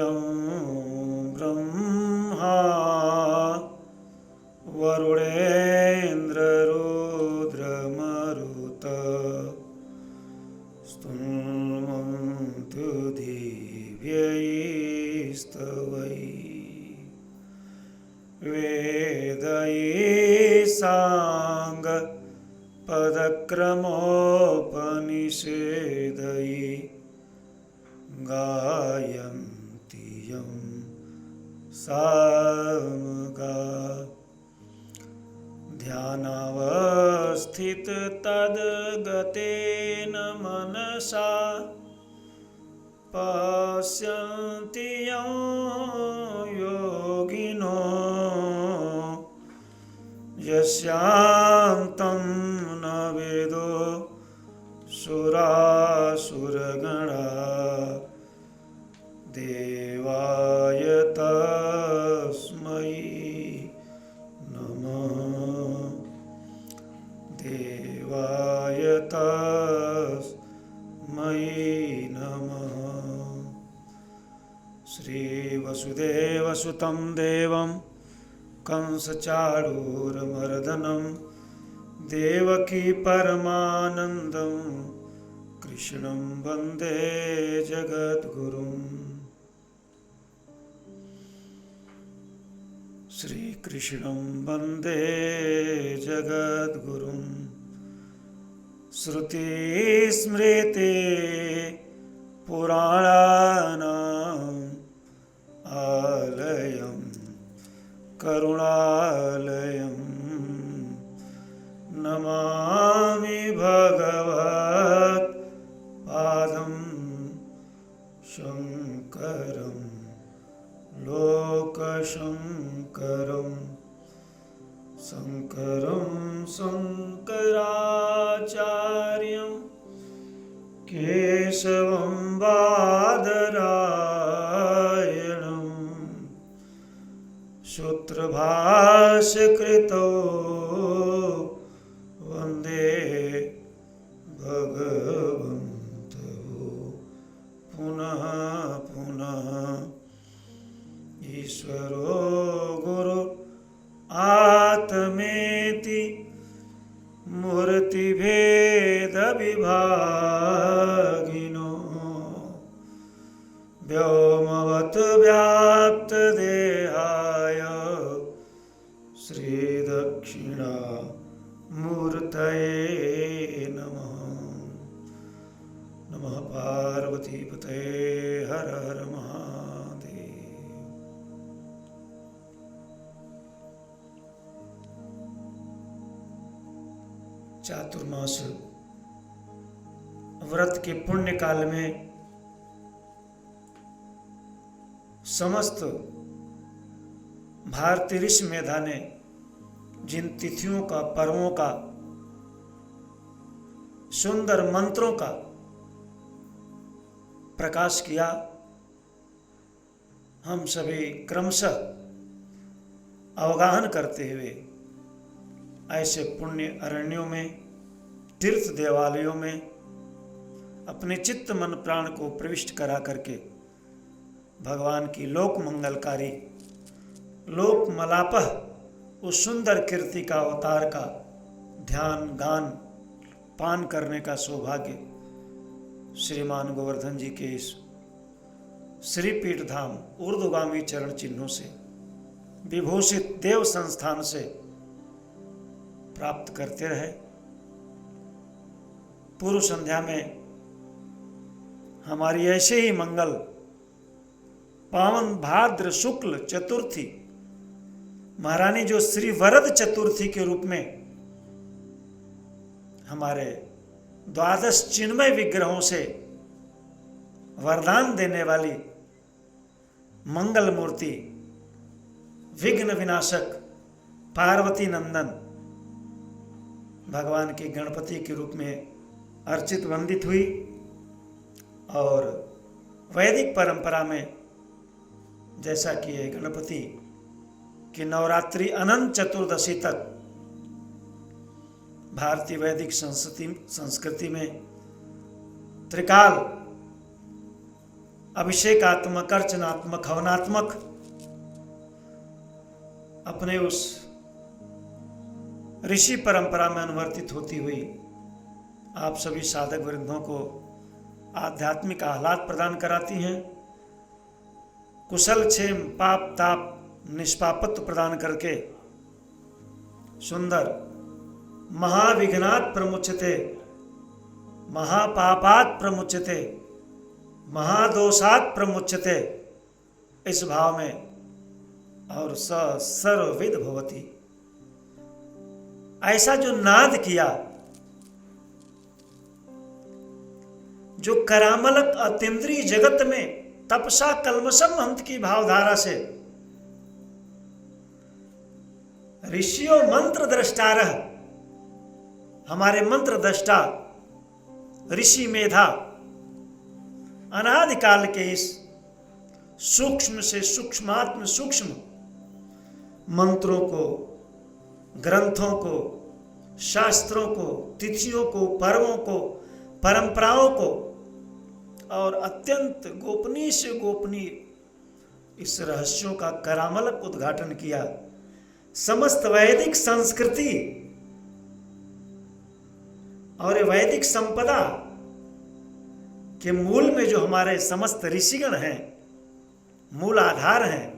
यं ब्रह्मा वरुणेन्द्ररुद्रमरुत स्तुन्वन्तु दिव्यैस्तवैः वेदैः साङ्गपदक्रमोपनिषदैः गायन्ति यं सामगाः ध्यानावस्थिततद्गतेन मनसा पश्यन्ति यं योगिनो यस्यान्तं न वेदो सुरासुरगणा देवाय तस्मै नमः देवाय तस्मै नमः। श्रीवसुदेवसुतं देवं कंसचाणूरमर्दनं देवकी परमानन्दं कृष्णं वन्दे जगद्गुरुम्। श्रीकृष्णं वन्दे जगद्गुरुम्। श्रुतिस्मृति पुराणानाम् आलयं करुणालयं नमामि भगवत्पादं शङ्करं लोकशङ्करं शङ्करं शङ्कराचार्यं केशवं बादरायणं सूत्रभाष्यकृतौ वन्दे भगवन्तौ पुनः पुनः। ईश्वरो गुरु आत्मेति मूर्तिभेदविभागिनो व्योमवत् व्याप्तदेहाय श्रीदक्षिणामूर्तये नमः। नमः पार्वतीपतये हर हर महादेव। चातुर्मास व्रत के पुण्य काल में समस्त भारतीय ऋषि मेधा ने जिन तिथियों का, पर्वों का, सुंदर मंत्रों का प्रकाश किया, हम सभी क्रमशः अवगाहन करते हुए ऐसे पुण्य अरण्यों में, तीर्थ देवालयों में अपने चित्त मन प्राण को प्रविष्ट करा करके भगवान की लोक मंगलकारी, लोक मलापह उस सुंदर कीर्ति का, अवतार का ध्यान गान पान करने का सौभाग्य श्रीमान गोवर्धन जी के इस श्रीपीठ धाम ऊर्ध्वगामी चरण चिन्हों से विभूषित देव संस्थान से प्राप्त करते रहे। पूर्व संध्या में हमारी ऐसे ही मंगल पावन भाद्र शुक्ल चतुर्थी, महारानी जो श्री वरद चतुर्थी के रूप में हमारे द्वादश चिन्मय विग्रहों से वरदान देने वाली मंगल मूर्ति, विघ्न विनाशक पार्वती नंदन भगवान के गणपति के रूप में अर्चित वंदित हुई। और वैदिक परंपरा में जैसा कि ये गणपति की नवरात्रि अनंत चतुर्दशी तक भारतीय वैदिक संस्कृति में त्रिकाल अभिषेकात्मक, अर्चनात्मक, हवनात्मक अपने उस ऋषि परंपरा में अनुवर्तित होती हुई आप सभी साधक वृंदों को आध्यात्मिक आह्लाद प्रदान कराती हैं, कुशल क्षेम पाप ताप निष्पापत्व प्रदान करके सुंदर महाविघ्नात् प्रमुच्यते, महापापात् प्रमुच्यते, महादोषात् प्रमुच्यते इस भाव में और स सर्वविद भवति ऐसा जो नाद किया, जो करामलक अतीन्द्रिय जगत में तपसा कलमशम हंत की भावधारा से ऋषियों मंत्र द्रष्टारह, हमारे मंत्र द्रष्टा ऋषि मेधा अनादिकाल के इस सूक्ष्म से सूक्ष्मात्म सूक्ष्म मंत्रों को, ग्रंथों को, शास्त्रों को, तिथियों को, पर्वों को, परंपराओं को और अत्यंत गोपनीय से गोपनीय इस रहस्यों का करामलक उद्घाटन किया। समस्त वैदिक संस्कृति और वैदिक संपदा के मूल में जो हमारे समस्त ऋषिगण हैं, मूल आधार हैं,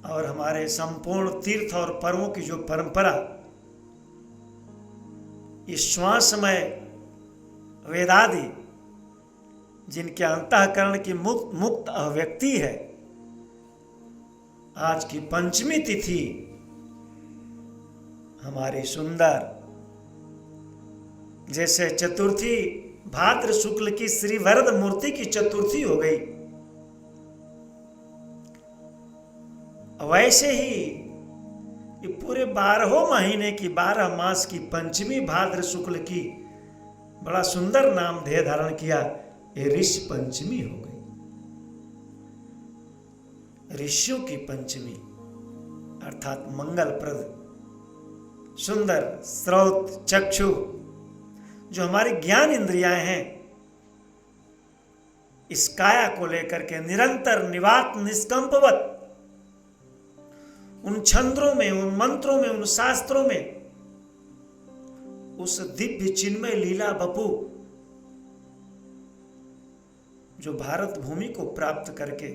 और हमारे संपूर्ण तीर्थ और पर्वों की जो परंपरा, इस श्वासमय वेदादि जिनके अंतःकरण की मुक्त अभिव्यक्ति है, आज की पंचमी तिथि हमारी सुंदर, जैसे चतुर्थी भाद्र शुक्ल की श्री वरद मूर्ति की चतुर्थी हो गई, वैसे ही ये पूरे 12 महीने की 12 मास की पंचमी भाद्र शुक्ल की बड़ा सुंदर नाम ध्येय धारण किया, ये ऋषि पंचमी हो गई, ऋषियों की पंचमी अर्थात मंगलप्रद सुंदर स्रोत चक्षु जो हमारी ज्ञान इंद्रियां हैं, इस काया को लेकर के निरंतर निवात निष्कंपवत उन छंद्रों में, उन मंत्रों में, उन शास्त्रों में उस दिव्य चिन्मय लीला बपू जो भारत भूमि को प्राप्त करके,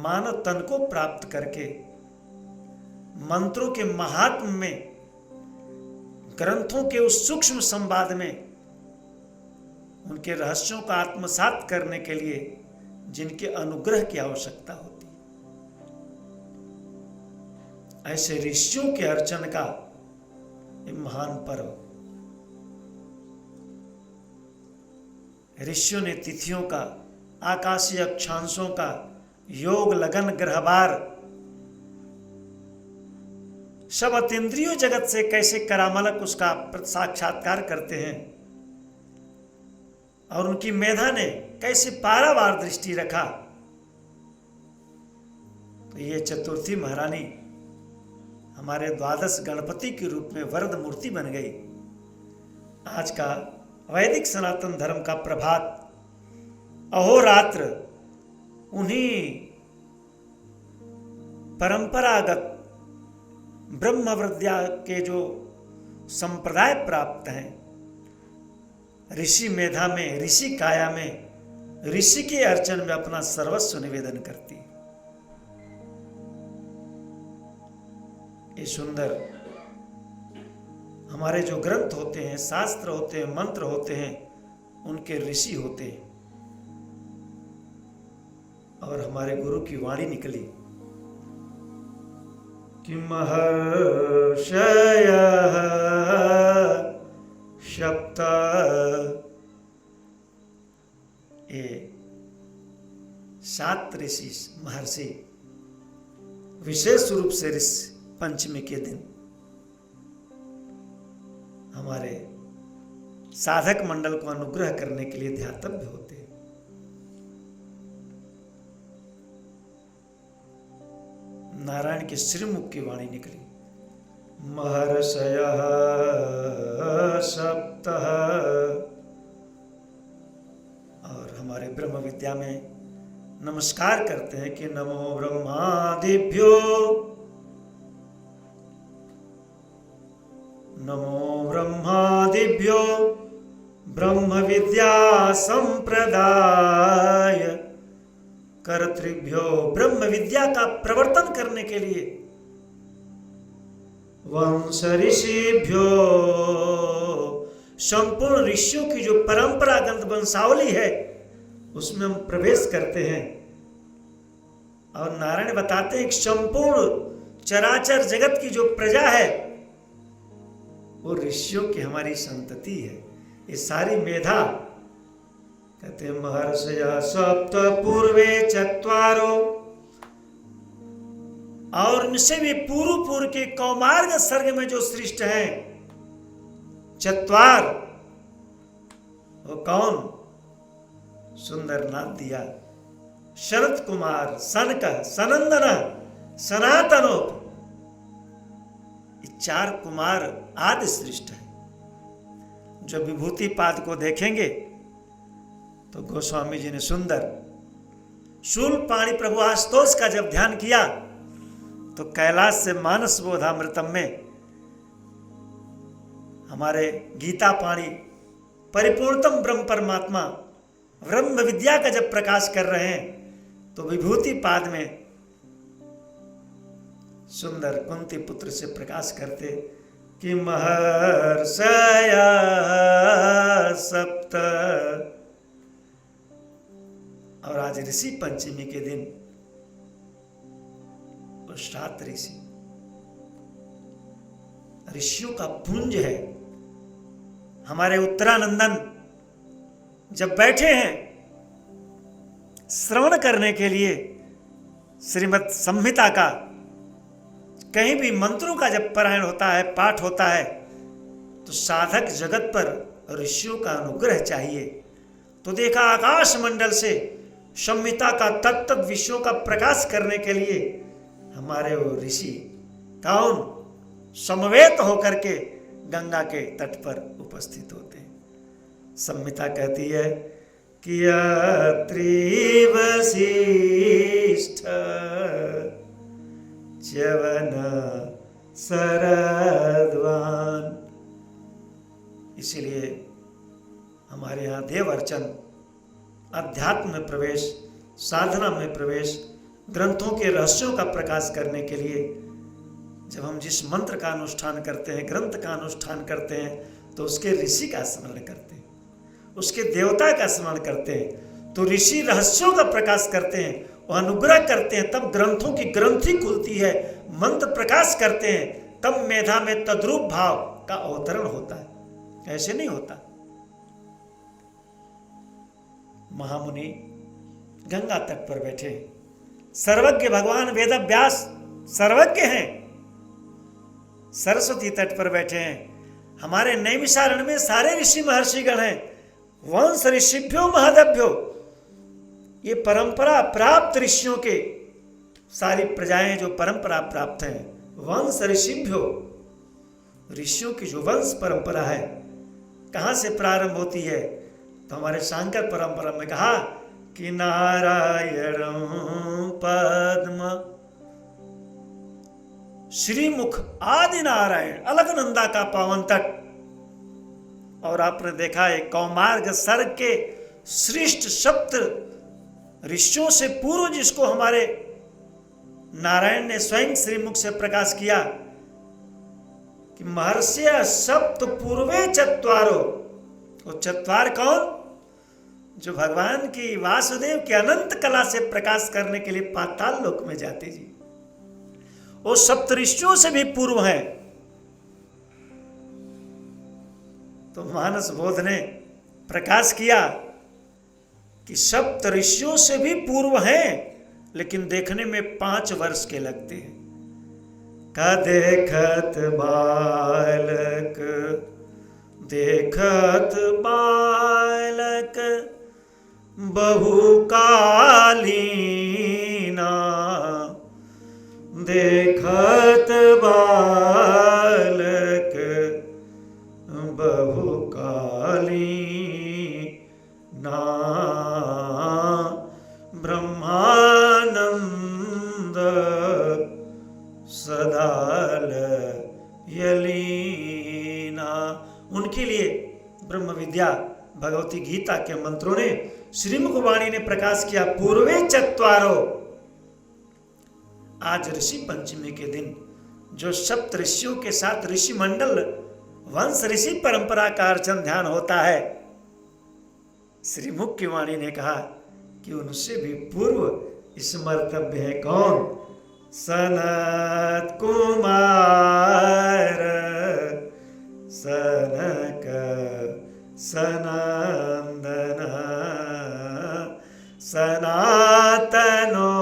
मानव तन को प्राप्त करके, मंत्रों के महात्म में, ग्रंथों के उस सूक्ष्म संवाद में उनके रहस्यों का आत्मसात करने के लिए जिनके अनुग्रह की आवश्यकता होती, ऐसे ऋषियों के अर्चन का ये महान पर्व, ऋषियों ने तिथियों का, आकाशीय अक्षांशों का, योग लगन ग्रहवार सब अतीन्द्रिय जगत से कैसे करामलक उसका साक्षात्कार करते हैं और उनकी मेधा ने कैसे पारावार दृष्टि रखा, तो ये चतुर्थी महारानी हमारे द्वादश गणपति के रूप में वरद मूर्ति बन गई। आज का वैदिक सनातन धर्म का प्रभात अहोरात्र उन्हीं परंपरागत ब्रह्म विद्या के जो संप्रदाय प्राप्त हैं, ऋषि मेधा में, ऋषि काया में, ऋषि के अर्चन में अपना सर्वस्व निवेदन करती। ये सुंदर हमारे जो ग्रंथ होते हैं, शास्त्र होते हैं, मंत्र होते हैं, उनके ऋषि होते हैं, और हमारे गुरु की वाणी निकली कि महर्षयः सप्त, ये 7 ऋषि महर्षि विशेष रूप से ऋषि पंचमी के दिन हमारे साधक मंडल को अनुग्रह करने के लिए ध्यातव्य होते हैं। नारायण के श्रीमुख की वाणी निकली, महर्षयः सप्त हमारे ब्रह्म विद्या में नमस्कार करते हैं कि नमो ब्रह्मादिभ्यो, नमो ब्रह्मादिभ्यो ब्रह्म विद्या संप्रदाय कर्तृभ्यो, ब्रह्म विद्या का प्रवर्तन करने के लिए वंश ऋषिभ्यो, संपूर्ण ऋषियों की जो परंपरागत वंशावली है उसमें हम प्रवेश करते हैं। और नारायण बताते हैं कि संपूर्ण चराचर जगत की जो प्रजा है वो ऋषियों की हमारी संतति है। ये सारी मेधा, कहते हैं महर्षया सप्त पूर्वे चत्वारो, और इनसे भी पूर्व के कौमार्ग सर्ग में जो श्रेष्ठ हैं चत्वार, वो कौन? सुंदरनाथ दिया, शरद कुमार, सनक, सनंदन, सनातनोप, ये 4 कुमार आदि श्रेष्ठ है। जब विभूति पाद को देखेंगे तो गोस्वामी जी ने सुंदर शूलपाणी प्रभु आशुतोष का जब ध्यान किया तो कैलाश से मानस बोधामृतम में हमारे गीता पाणी परिपूर्णतम ब्रह्म परमात्मा ब्रह्म विद्या का जब प्रकाश कर रहे हैं तो विभूति पाद में सुंदर कुंती पुत्र से प्रकाश करते कि महर्षया सप्त, और आज ऋषि पंचमी के दिन वो 7 ऋषियों का पुंज है। हमारे उत्तरानंदन जब बैठे हैं श्रवण करने के लिए श्रीमद् संहिता का, कहीं भी मंत्रों का जब पारायण होता है, पाठ होता है, तो साधक जगत पर ऋषियों का अनुग्रह चाहिए। तो देखा आकाश मंडल से संहिता का तत्त विषयों का प्रकाश करने के लिए हमारे वो ऋषि कौन समवेत होकर के गंगा के तट पर उपस्थित होते हैं। संहिता कहती है कि अत्रि वसिष्ठ च्यवन शरद्वान, इसीलिए हमारे यहाँ देव अर्चन, अध्यात्म में प्रवेश, साधना में प्रवेश, ग्रंथों के रहस्यों का प्रकाश करने के लिए जब हम जिस मंत्र का अनुष्ठान करते हैं, ग्रंथ का अनुष्ठान करते हैं, तो उसके ऋषि का स्मरण करते हैं, उसके देवता का स्मरण करते हैं। तो ऋषि रहस्यों का प्रकाश करते हैं, वो अनुग्रह करते हैं, तब ग्रंथों की ग्रंथि खुलती है, मंत्र प्रकाश करते हैं, तब मेधा में तद्रूप भाव का अवतरण होता है। ऐसे नहीं होता। महामुनि गंगा तट पर बैठे, सर्वज्ञ भगवान वेद व्यास सर्वज्ञ हैं, सरस्वती तट पर बैठे हैं। हमारे नैमिषारण्य में सारे ऋषि महर्षिगण हैं। वंश ऋषिभ्यो महदभ्यो, ये परंपरा प्राप्त ऋषियों के सारी प्रजाएं जो परंपरा प्राप्त हैं, वंश ऋषिभ्यो, ऋषियों की जो वंश परंपरा है कहाँ से प्रारंभ होती है? तो हमारे शांकर परंपरा में कहा कि नारायणं पद्म श्रीमुख आदि नारायण, अलकनंदा का पावन तट। और आपने देखा है कौमार्ग सर्ग के श्रेष्ठ सप्त ऋषियों से पूर्व जिसको हमारे नारायण ने स्वयं श्रीमुख से प्रकाश किया कि महर्षि सप्त पूर्वे चत्वारो, वो चत्वार कौन? जो भगवान की वासुदेव की अनंत कला से प्रकाश करने के लिए पाताल लोक में जाते जी, वो सप्त ऋषियों से भी पूर्व हैं। तो मानस बोध ने प्रकाश किया कि सप्त ऋषियों से भी पूर्व हैं, लेकिन देखने में 5 वर्ष के लगते हैं। का देखत बालक, देखत बालक बहुकालीना, देखत बालक बहुकालीना। ब्रह्मानंद सदालयलीना। उनके लिए ब्रह्म विद्या भगवती गीता के मंत्रों ने, श्रीमुख वाणी ने प्रकाश किया। पूर्वे चत्वारो, आज ऋषि पंचमी के दिन जो सप्त ऋषियों के साथ ऋषि मंडल वंश ऋषि परंपरा का अर्चन ध्यान होता है, श्रीमुख की वाणी ने कहा कि उनसे भी पूर्व स्मर्तव्य है कौन? सनत कुमार सनक सनंदन सनातनो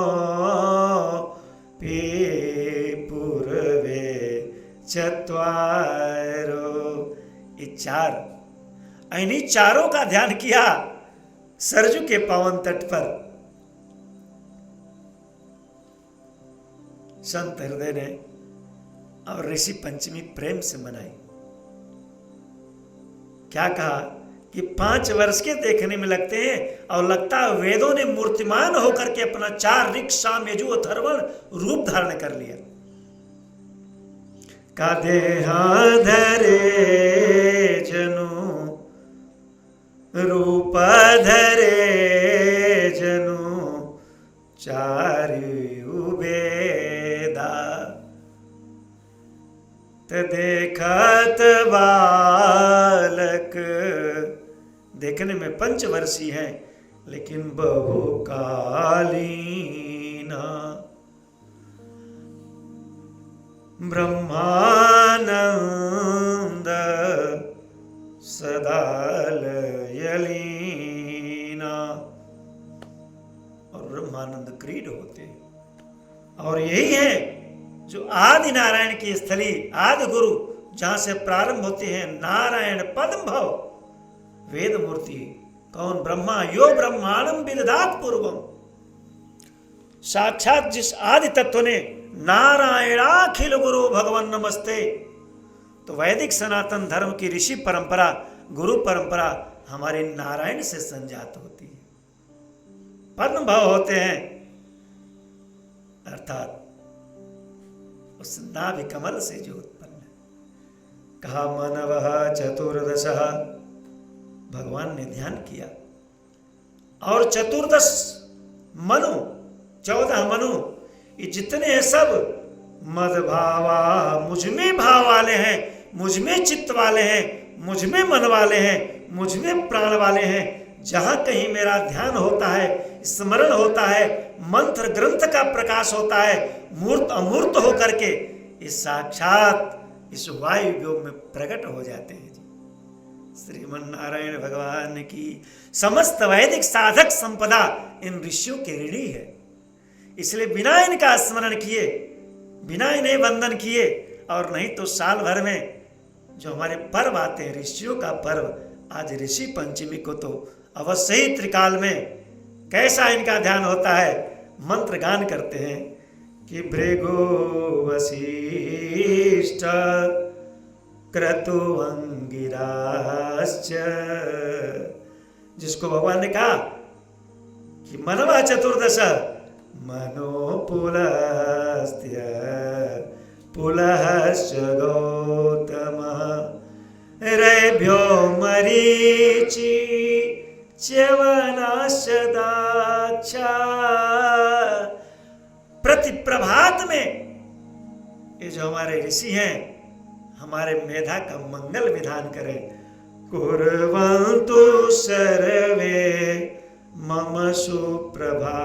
पे पूर्वे चत्वारो। ये चार, इन्हीं चारों का ध्यान किया सरजू के पावन तट पर। संत हृदय ने और ऋषि पंचमी प्रेम से मनाई। क्या कहा कि 5 वर्ष के देखने में लगते हैं और लगता है वेदों ने मूर्तिमान होकर के अपना 4 ऋक् साम यजु अथर्वण रूप धारण कर लिया। का देहा धरे जनु रूप धरे जनु चारु वेदा। देखत बालक, देखने में 5 वर्षीय हैं लेकिन बहुकालीना। ब्रह्मानंद सदालयलीना। और ब्रह्मानंद क्रीड होते हैं और यही है जो आदि नारायण की स्थली, आदि गुरु जहां से प्रारंभ होते हैं नारायण पद्म भव वेद मूर्ति। कौन? ब्रह्मा। यो ब्रह्मांडम विदधात पूर्वम। साक्षात जिस आदि तत्व ने नारायणाखिल गुरु भगवान नमस्ते। तो वैदिक सनातन धर्म की ऋषि परंपरा, गुरु परंपरा हमारे नारायण से संजात होती है, पद्म भाव होते हैं, अर्थात उस नाभि कमल से जो उत्पन्न है। कहा मनवः चतुर्दश, भगवान ने ध्यान किया और 14 मनु, 14 मनु, ये जितने हैं सब मदभावा, मुझमें भाव वाले हैं, मुझमें चित्त वाले हैं, मुझमें मन वाले हैं, मुझमें प्राण वाले हैं। जहां कहीं मेरा ध्यान होता है, स्मरण होता है, मंत्र ग्रंथ का प्रकाश होता है, मूर्त अमूर्त होकर के इस साक्षात इस वायु व्योम में प्रकट हो जाते हैं। श्रीमन नारायण भगवान की समस्त वैदिक साधक संपदा इन ऋषियों के ऋणी है। इसलिए बिना इनका स्मरण किए, बिना इन्हें वंदन किए, और नहीं तो साल भर में जो हमारे पर्व आते हैं, ऋषियों का पर्व, आज ऋषि पंचमी को तो अवश्य ही त्रिकाल में कैसा इनका ध्यान होता है। मंत्र गान करते हैं कि भृगु वशिष्ठ क्रतु अंगिराश्च। जिसको भगवान ने कहा कि मनवा चतुर्दश, मनो पुलस्त्य पुलश्च गौतम रेभ्यो मरीचि च्यवनश्च दाक्षा। प्रति प्रभात में ये जो हमारे ऋषि हैं हमारे मेधा का मंगल विधान करें। कुर्वन्तु सर्वे मम सुप्रभातम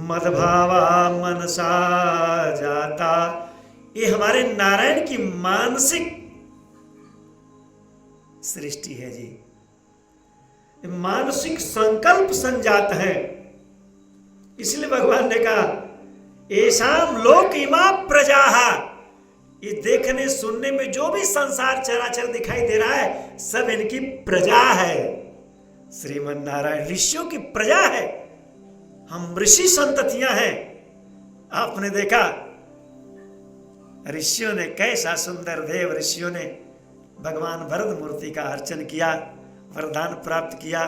मदभावा मनसा जाता। ये हमारे नारायण की मानसिक सृष्टि है जी, मानसिक संकल्प संजात है। इसलिए भगवान ने कहा एसाम लोक इमा प्रजाहा। ये देखने सुनने में जो भी संसार चराचर दिखाई दे रहा है सब इनकी प्रजा है। श्रीमन नारायण ऋषियों की प्रजा है, हम ऋषि संततियां हैं। आपने देखा ऋषियों ने कैसा सुंदर, देव ऋषियों ने भगवान वरद मूर्ति का अर्चन किया, वरदान प्राप्त किया,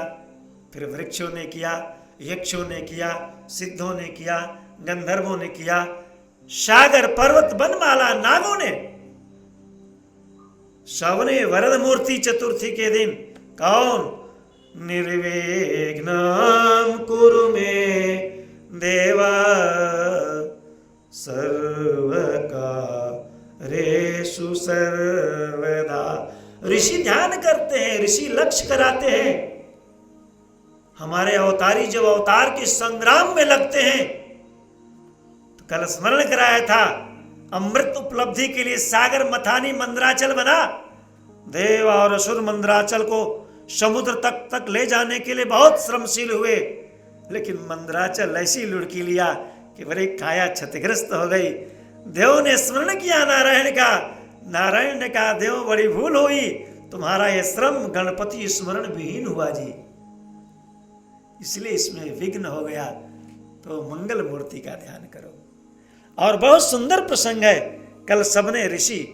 फिर वृक्षों ने किया, यक्षों ने किया, सिद्धों ने किया, गंधर्वों ने किया, सागर पर्वत बनमाला नागों ने, सबने वरद मूर्ति चतुर्थी के दिन कौन निर्विघ्नं कुरु मे देवा सर्वकार्येषु सर्वदा। ऋषि ध्यान करते हैं, ऋषि लक्ष्य कराते हैं। हमारे अवतारी जब अवतार के संग्राम में लगते हैं तो कल स्मरण कराया था, अमृत उपलब्धि के लिए सागर मथानी मंदराचल बना। देव और असुर मंदराचल को समुद्र तक ले जाने के लिए बहुत श्रमशील हुए, लेकिन मंदराचल ऐसी लुढ़की लिया कि बड़ी काया क्षतिग्रस्त हो गई। देव ने स्मरण किया नारायण का, नारायण ने कहा देव बड़ी भूल हुई, तुम्हारा यह श्रम गणपति स्मरण विहीन हुआ जी, इसलिए इसमें विघ्न हो गया, तो मंगल मूर्ति का ध्यान करो। और बहुत सुंदर प्रसंग है, कल सबने ऋषि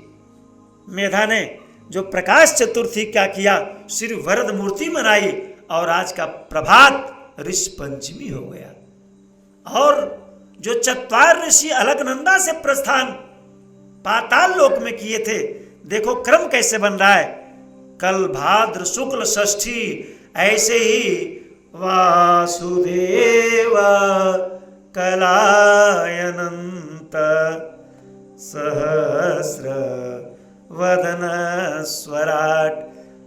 मेधा ने जो प्रकाश चतुर्थी क्या किया, श्री वरद मूर्ति मनाई, और आज का प्रभात ऋषि पंचमी हो गया। और जो चत्वार ऋषि अलकनंदा से प्रस्थान पाताल लोक में किए थे, देखो क्रम कैसे बन रहा है। कल भाद्र शुक्ल षष्ठी, ऐसे ही वासुदेव कलायनंत सहस्र वदन स्वराट,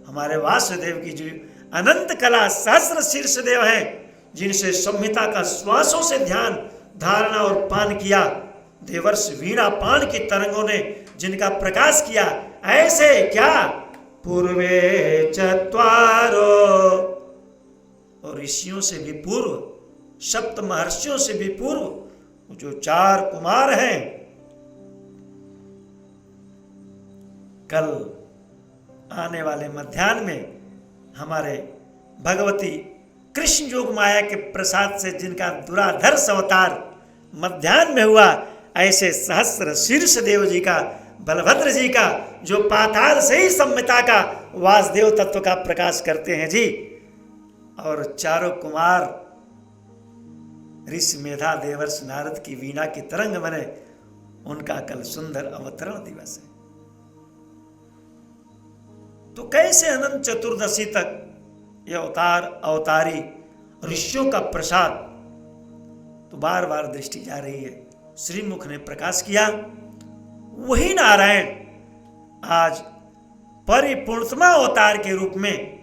हमारे वासुदेव की जो अनंत कला सहस्र शीर्ष देव हैं, जिनसे संहिता का श्वासों से ध्यान धारणा और पान किया, देवर्ष वीणा पान की तरंगों ने जिनका प्रकाश किया, ऐसे क्या पूर्वे चत्वारो, और ऋषियों से भी पूर्व, सप्त महर्षियों से भी पूर्व जो 4 कुमार हैं, कल आने वाले मध्याह्न में हमारे भगवती कृष्ण योग माया के प्रसाद से जिनका दुराधर्ष अवतार मध्याह्न में हुआ, ऐसे सहस्र शीर्ष देव जी का, बलभद्र जी का, जो पाताल से ही संहिता का वासुदेव तत्व का प्रकाश करते हैं जी। और 4 कुमार ऋषि मेधा देवर्ष नारद की वीणा की तरंग बने, उनका कल सुंदर अवतरण दिवस है। तो कैसे अनंत चतुर्दशी तक यह अवतार अवतारी ऋषियों का प्रसाद, तो बार बार दृष्टि जा रही है। श्रीमुख ने प्रकाश किया, वही नारायण आज परिपूर्णतमा अवतार के रूप में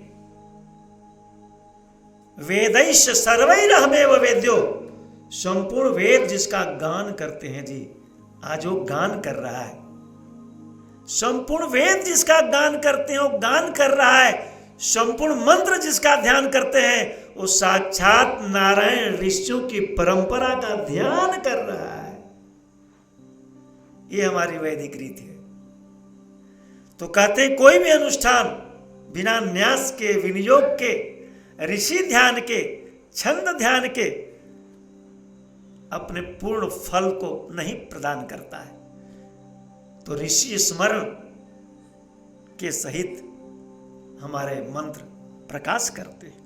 वेदैश सर्वैरहमेव वेद्यो, संपूर्ण वेद जिसका गान करते हैं जी, आज वो गान कर रहा है। संपूर्ण वेद जिसका गान करते हैं वो गान कर रहा है। संपूर्ण मंत्र जिसका ध्यान करते हैं वो साक्षात नारायण ऋषियों की परंपरा का ध्यान कर रहा है। ये हमारी वैदिक रीति है। तो कहते हैं कोई भी अनुष्ठान बिना न्यास के, विनियोग के, ऋषि ध्यान के, छंद ध्यान के अपने पूर्ण फल को नहीं प्रदान करता है। तो ऋषि स्मरण के सहित हमारे मंत्र प्रकाश करते हैं।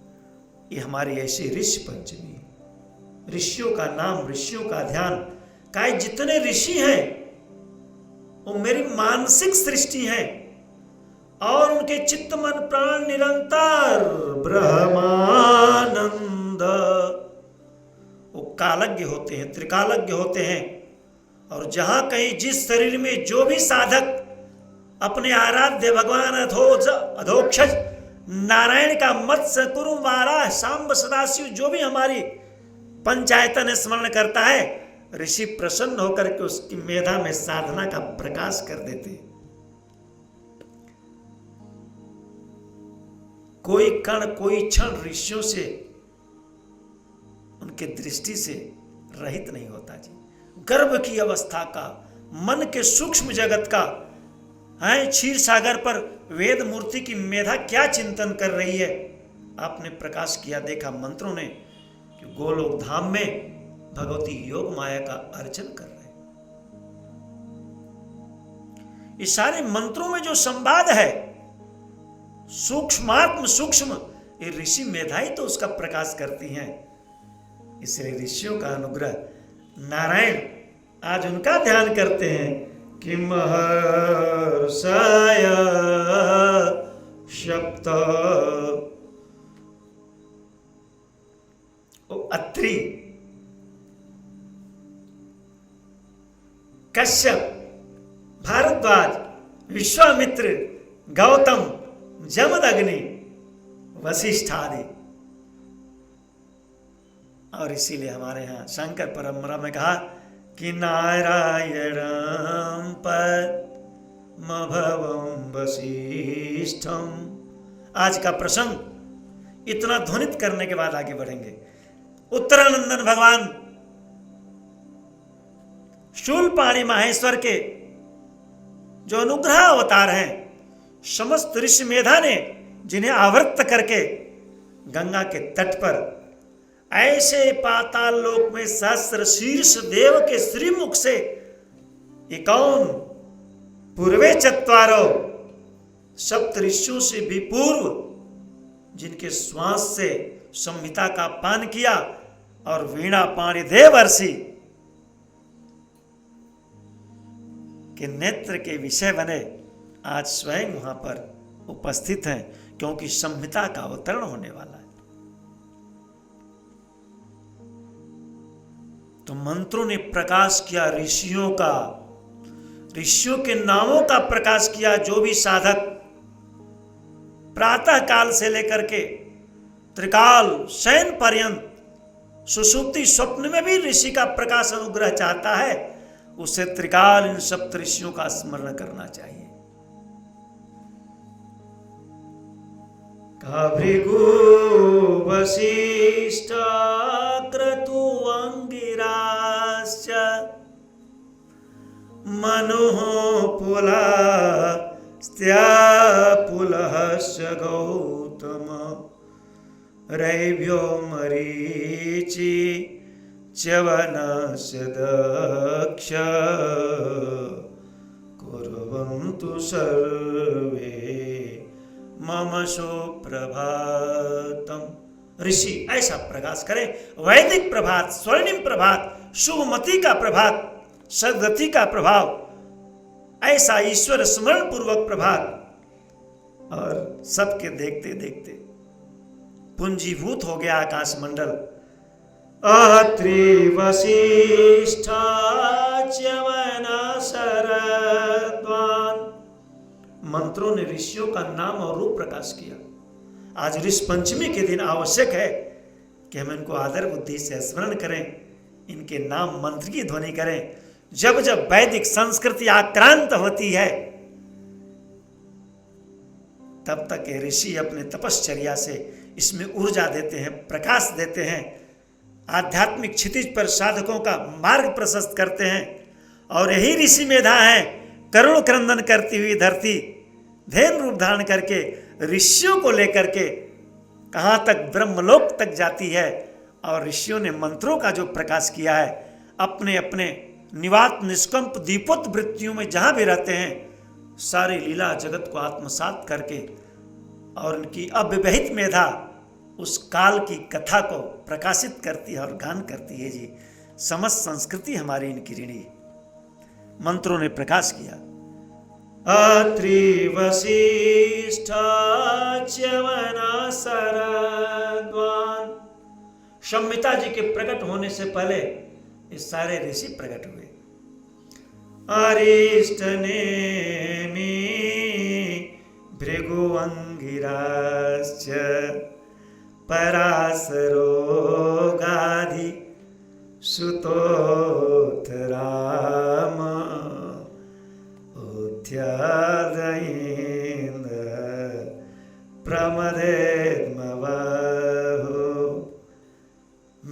ये हमारी ऐसी ऋषि पंचमी है। ऋषियों का नाम, ऋषियों का ध्यान, काय जितने ऋषि हैं वो मेरी मानसिक सृष्टि है, और उनके चित्त मन प्राण निरंतर ब्रह्मानंद, वो कालज्ञ होते हैं, त्रिकालज्ञ होते हैं। और जहां कहीं जिस शरीर में जो भी साधक अपने आराध्य भगवान अधोक्षज नारायण का मत्स्य कुरु वाराह सांब सदाशिव जो भी हमारी पंचायतन स्मरण करता है, ऋषि प्रसन्न होकर के उसकी मेधा में साधना का प्रकाश कर देते। कोई कण, कोई क्षण ऋषियों से, उनके दृष्टि से रहित नहीं होता जी। गर्भ की अवस्था का, मन के सूक्ष्म जगत का है। क्षीर सागर पर वेद मूर्ति की मेधा क्या चिंतन कर रही है, आपने प्रकाश किया, देखा मंत्रों ने कि गोलोक धाम में भगवती योग माया का अर्चन कर रहे हैं। इस सारे मंत्रों में जो संवाद है, सूक्ष्मात्म सूक्ष्म ये ऋषि मेधा ही तो उसका प्रकाश करती हैं। इसलिए ऋषियों का अनुग्रह, नारायण आज उनका ध्यान करते हैं कि महर्षय सप्त, अत्रि, कश्यप, भारद्वाज, विश्वामित्र, गौतम, जमदग्नि, वशिष्ठ आदि। और इसीलिए हमारे यहाँ शंकर परंपरा में कहा कि नारायणं पद्मभवं वसिष्ठं। आज का प्रसंग इतना ध्वनित करने के बाद आगे बढ़ेंगे। उत्तरानंदन भगवान शूलपाणी माहेश्वर के जो अनुग्रह अवतार हैं, समस्त ऋषि मेधा ने जिन्हें आवृत्त करके गंगा के तट पर ऐसे पाताल लोक में सहस्र शीर्ष देव के श्रीमुख से इकौन पूर्वे चत्वारो, सप्त ऋषियों से भी पूर्व जिनके श्वास से संहिता का पान किया और वीणा पाणी देवर्षि के नेत्र के विषय बने, आज स्वयं वहां पर उपस्थित हैं, क्योंकि संहिता का अवतरण होने वाला है। तो मंत्रों ने प्रकाश किया ऋषियों का, ऋषियों के नामों का प्रकाश किया। जो भी साधक प्रातः काल से लेकर के त्रिकाल शयन पर्यंत सुषुप्ति स्वप्न में भी ऋषि का प्रकाश अनुग्रह चाहता है, उसे त्रिकाल इन सप्त ऋषियों का स्मरण करना चाहिए। भृगु वशिष्ठ क्रतु अंगिराश्च मनुः पुलस्त्या पुलहश्च गौतम रैभ्यो मरीचि च्यवनस्य दक्ष कुर्वन्तु सर्वे मम सुप्रभातम। ऋषि ऐसा प्रकाश करें, वैदिक प्रभात, स्वर्णिम प्रभात, शुभमति का प्रभात, सदगति का प्रभाव, ऐसा ईश्वर स्मरण पूर्वक प्रभात। और सबके देखते देखते पुंजीभूत हो गया आकाश मंडल। अत्रि वशिष्ठ च्यवन शरद्वान। मंत्रों ने ऋषियों का नाम और रूप प्रकाश किया। आज ऋषि पंचमी के दिन आवश्यक है कि हम इनको आदर बुद्धि से स्मरण करें, इनके नाम मंत्र की ध्वनि करें। जब जब वैदिक संस्कृति आक्रांत होती है, तब तक ये ऋषि अपने तपश्चर्या से इसमें ऊर्जा देते हैं, प्रकाश देते हैं, आध्यात्मिक क्षितिज पर साधकों का मार्ग प्रशस्त करते हैं। और यही ऋषि मेधा है, करुण क्रंदन करती हुई धरती धेन रूप धारण करके ऋषियों को लेकर के कहाँ तक ब्रह्मलोक तक जाती है। और ऋषियों ने मंत्रों का जो प्रकाश किया है, अपने अपने निवात निष्कंप दीपोत वृत्तियों में जहाँ भी रहते हैं, सारी लीला जगत को आत्मसात करके और उनकी अव्यवहित मेधा उस काल की कथा को प्रकाशित करती है और गान करती है। जी, समस्त संस्कृति हमारी इनकी ऋणी। मंत्रों ने प्रकाश किया। अत्रि वशिष्ठ च्यवन शरद्वान। संहिता जी के प्रकट होने से पहले ये सारे ऋषि प्रकट हुए। अरिष्ट नेमि भृगुअंगिराश्च पराशरो गाधि सुतोथ राम उद्यालयेन्द्र प्रमदेद्मवहु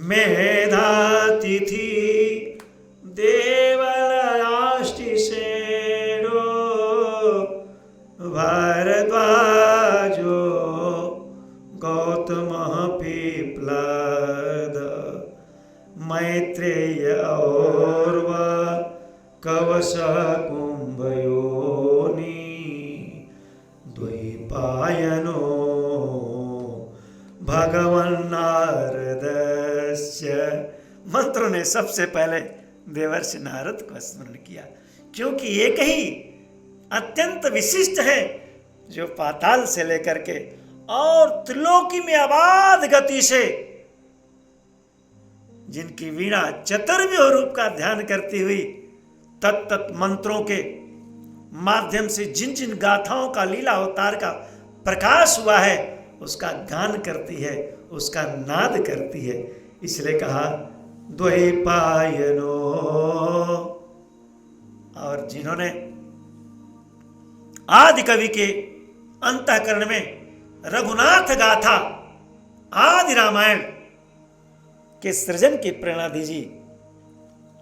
मेधातिथि देवलयाष्टिसेनो भारद्वाजो गौतमः पिप्लाद मैत्रेय और्व कवशः कुम्भयोनि द्वैपायनो भगवन् नारदस्य। मंत्रों ने सबसे पहले देवर्षि नारद को स्मरण किया, क्योंकि एक ही अत्यंत विशिष्ट है जो पाताल से लेकर के और त्रिलोकी में अबाध गति से, जिनकी वीणा चतुर्व्यूह रूप का ध्यान करती हुई तत्त मंत्रों के माध्यम से जिन जिन गाथाओं का लीला अवतार का प्रकाश हुआ है उसका गान करती है, उसका नाद करती है। इसलिए कहा द्वैपायनो। और जिन्होंने आदि कवि के अंतःकरण में रघुनाथ गाथा आदि रामायण के सृजन की प्रेरणा दीजी,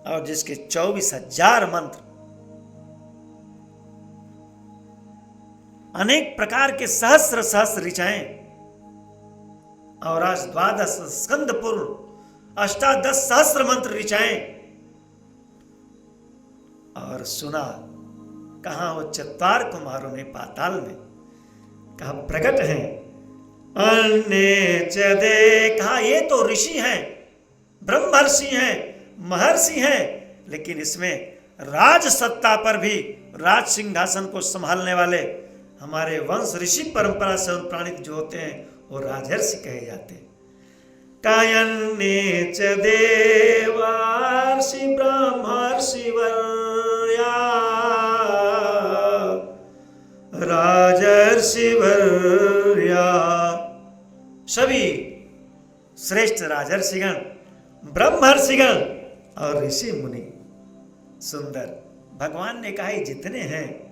और जिसके 24,000 मंत्र, अनेक प्रकार के सहस्र सहस्र ऋचाएं, और आज 12 स्कंद पूर्ण 18 सहस्र मंत्र ऋचाएं, और सुना कहा वो चत्वार कुमारों ने पाताल में कहा प्रकट हैं। अन्य च दे, कहा ये तो ऋषि हैं, ब्रह्मर्षि हैं, महर्षि हैं, लेकिन इसमें राज सत्ता पर भी राज सिंहासन को संभालने वाले हमारे वंश ऋषि परंपरा से अनुप्राणित जो होते हैं वो राजर्षि कहे जाते हैं। कायन्ने च देवार्षि ब्रह्मर्षि वर्या राजर्षि वर्या। सभी श्रेष्ठ राजर्षिगण, ब्रह्मर्षिगण और ऋषि मुनि। सुंदर भगवान ने कहा ये जितने हैं,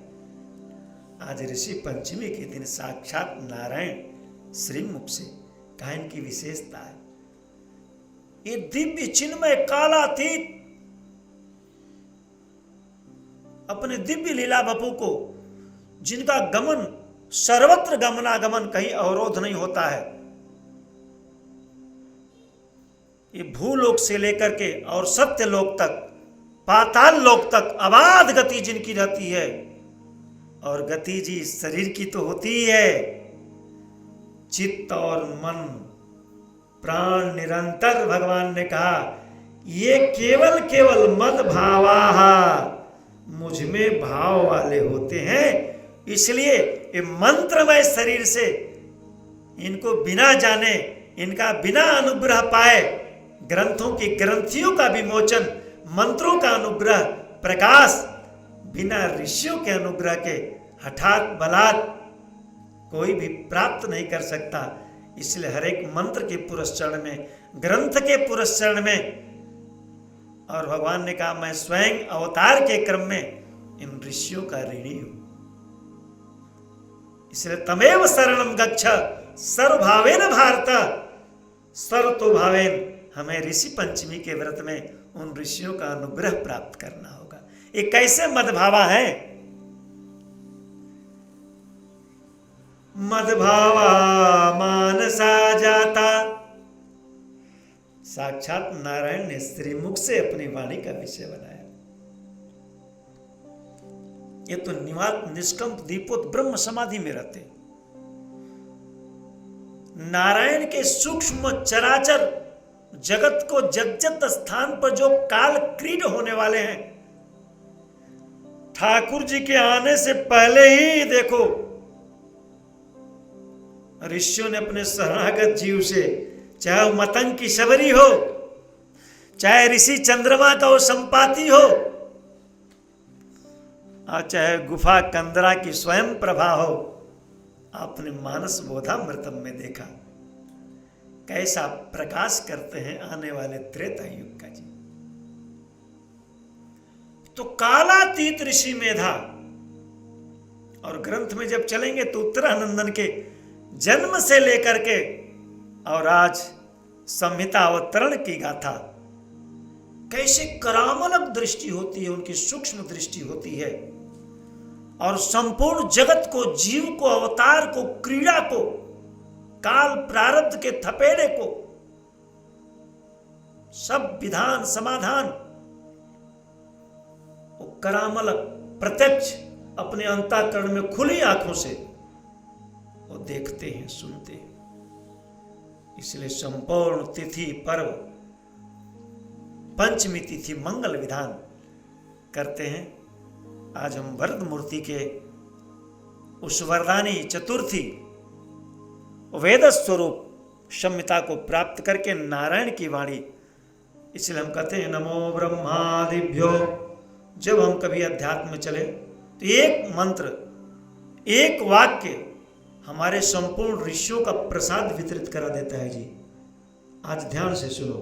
आज ऋषि पंचमी के दिन साक्षात नारायण श्रीमुख से कहा इनकी विशेषता है, ये दिव्य चिन्मय कालातीत अपने दिव्य लीला बपू को, जिनका गमन सर्वत्र गमनागमन कहीं अवरोध नहीं होता है, ये भूलोक से लेकर के और सत्य लोक तक, पाताल लोक तक अबाध गति जिनकी रहती है, और गति जी शरीर की तो होती ही है, चित्त और मन प्राण निरंतर, भगवान ने कहा ये केवल केवल मद भावाहा, मुझ में भाव वाले होते हैं। इसलिए ये मंत्रमय शरीर से इनको बिना जाने, इनका बिना अनुग्रह पाए, ग्रंथों की ग्रंथियों का विमोचन, मंत्रों का अनुग्रह, प्रकाश बिना ऋषियों के अनुग्रह के हठात बलात् कोई भी प्राप्त नहीं कर सकता। इसलिए हर एक मंत्र के पुरस्चरण में, ग्रंथ के पुरस्चरण में, और भगवान ने कहा मैं स्वयं अवतार के क्रम में इन ऋषियों का ऋणी हूं। इसलिए तमेव शरणम गच्छ सर्वभावेन भारत, सर्वतो भावेन। हमें ऋषि पंचमी के व्रत में उन ऋषियों का अनुग्रह प्राप्त करना होगा। ये कैसे मदभावा है? मदभावा मानसा जाता। साक्षात नारायण ने श्रीमुख से अपनी वाणी का विषय बनाया। ये तो निवात निष्कंप दीपोत ब्रह्म समाधि में रहते। नारायण के सूक्ष्म चराचर जगत को जगजत स्थान पर जो काल क्रीड होने वाले हैं, ठाकुर जी के आने से पहले ही देखो ऋषियों ने अपने शरणागत जीव से, चाहे वो मतंग की शबरी हो, चाहे ऋषि चंद्रमा का वो संपाति हो, और चाहे गुफा कंदरा की स्वयं प्रभा हो, आपने मानस बोधामृतम में देखा कैसा प्रकाश करते हैं आने वाले त्रेता युग का जी। तो कालातीत ऋषि मेधा। और ग्रंथ में जब चलेंगे तो उत्तरानंदन के जन्म से लेकर के और आज संहिता अवतरण की गाथा, कैसे करामलक दृष्टि होती है, उनकी सूक्ष्म दृष्टि होती है, और संपूर्ण जगत को, जीव को, अवतार को, क्रीड़ा को, काल प्रारब्ध के थपेड़े को, सब विधान समाधान वो करामलक प्रत्यक्ष अपने अंतःकरण में खुली आंखों से वो देखते हैं, सुनते हैं। इसलिए संपूर्ण तिथि पर्व पंचमी तिथि मंगल विधान करते हैं। आज हम वरद मूर्ति के उस वरदानी चतुर्थी वेद स्वरूप संहिता को प्राप्त करके नारायण की वाणी, इसलिए हम कहते हैं नमो ब्रह्मादिभ्यो। जब हम कभी अध्यात्म में चले तो एक मंत्र, एक वाक्य हमारे संपूर्ण ऋषियों का प्रसाद वितरित करा देता है जी। आज ध्यान से सुनो,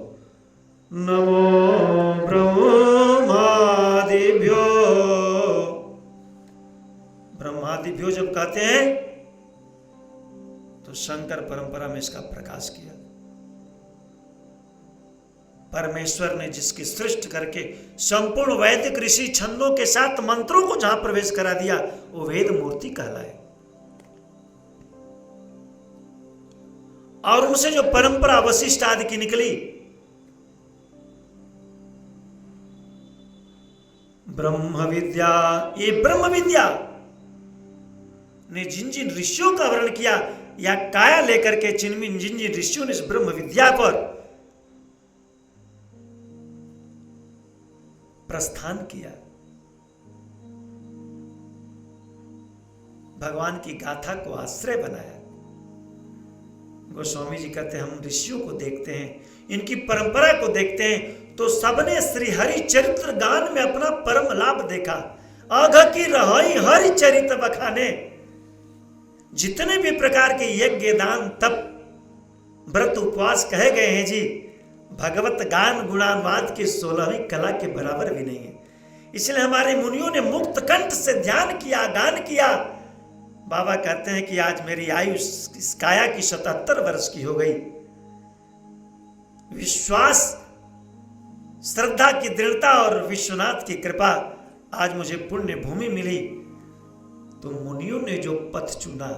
नमो ब्रह्मादिभ्यो। ब्रह्मादिभ्यो जब कहते हैं तो शंकर परंपरा में इसका प्रकाश किया। परमेश्वर ने जिसकी सृष्टि करके संपूर्ण वैदिक ऋषि छंदों के साथ मंत्रों को जहां प्रवेश करा दिया वो वेद मूर्ति कहलाए। और उनसे जो परंपरा वशिष्ठ आदि की निकली, ब्रह्म विद्या, ये ब्रह्म विद्या ने जिन जिन ऋषियों का वर्णन किया या काया लेकर के जिन जिन ऋषियों ने इस ब्रह्म विद्या पर प्रस्थान किया, भगवान की गाथा को आश्रय बनाया। गोस्वामी जी कहते हैं हम ऋषियों को देखते हैं, इनकी परंपरा को देखते हैं तो सबने श्री हरि चरित्र गान में अपना परम लाभ देखा। अघ की रहाई हरि चरित्र बखाने। जितने भी प्रकार के यज्ञ दान तप व्रत उपवास कहे गए हैं जी, भगवत गान गुणानुवाद की 16वीं कला के बराबर भी नहीं है। इसलिए हमारे मुनियों ने मुक्त कंठ से ध्यान किया, गान किया। बाबा कहते हैं कि आज मेरी आयु इस काया की 77 वर्ष की हो गई। विश्वास, श्रद्धा की दृढ़ता और विश्वनाथ की कृपा, आज मुझे पुण्य भूमि मिली। तो मुनियों ने जो पथ चुना,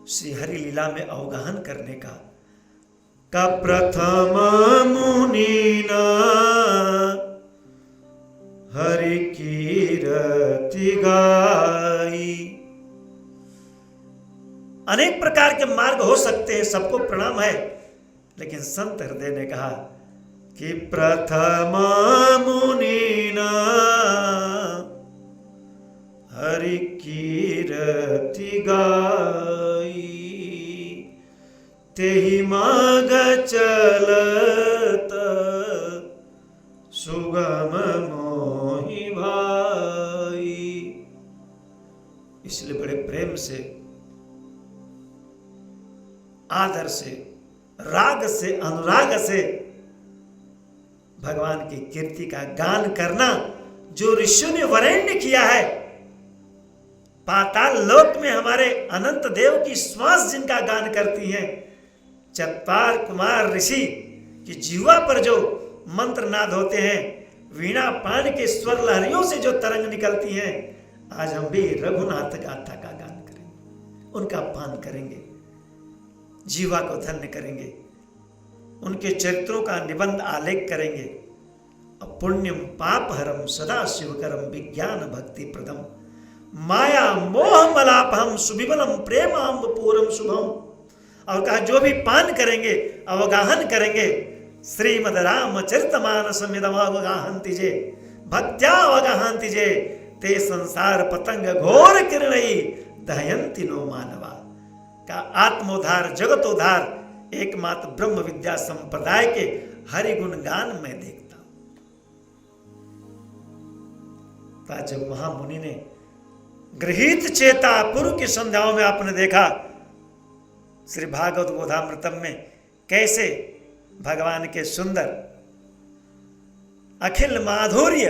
श्री हरि लीला में अवगाहन करने का प्रथम मुनिना हरि कीरति गाई। अनेक प्रकार के मार्ग हो सकते हैं, सबको प्रणाम है, लेकिन संत हृदय ने कहा कि प्रथम मुनिना हरि कीरति गाई। तेहि माग चलत सुगम मोहि भाई। इसलिए बड़े प्रेम से, आदर से, राग से, अनुराग से भगवान की कीर्ति का गान करना जो ऋषियों ने वरेण्य किया है। पाताल लोक में हमारे अनंत देव की श्वास जिनका गान करती हैं, चत्वार कुमार ऋषि की जीवा पर जो मंत्र नाद होते हैं, वीणा पान के स्वर लहरियों से जो तरंग निकलती हैं, आज हम भी रघुनाथ गाथा का गान करेंगे, उनका पान करेंगे, जीवा को धन्य करेंगे, उनके चरित्रों का निबंध आलेख करेंगे। पुण्यम पाप हरम सदा शिवकरम विज्ञान भक्ति प्रदम माया मोह मलापहम सुविमलम प्रेमाम्ब पूरम शुभम। और कहा जो भी पान करेंगे, अवगाहन करेंगे, श्रीमद रामचरितमानस मिदमवगाहन्ति जे भक्त्या अवगाहन्ति जे ते संसार पतंग घोर किरणई दहयन्ति नो मानवा। का आत्मोद्धार जगतोद्धार एकमात्र ब्रह्म विद्या संप्रदाय के हरिगुण गान में देखता हूं। जब महामुनि ने गृहीत चेता पूर्व की संध्याओं में आपने देखा श्री भागवत बोधामृतम में कैसे भगवान के सुंदर अखिल माधुर्य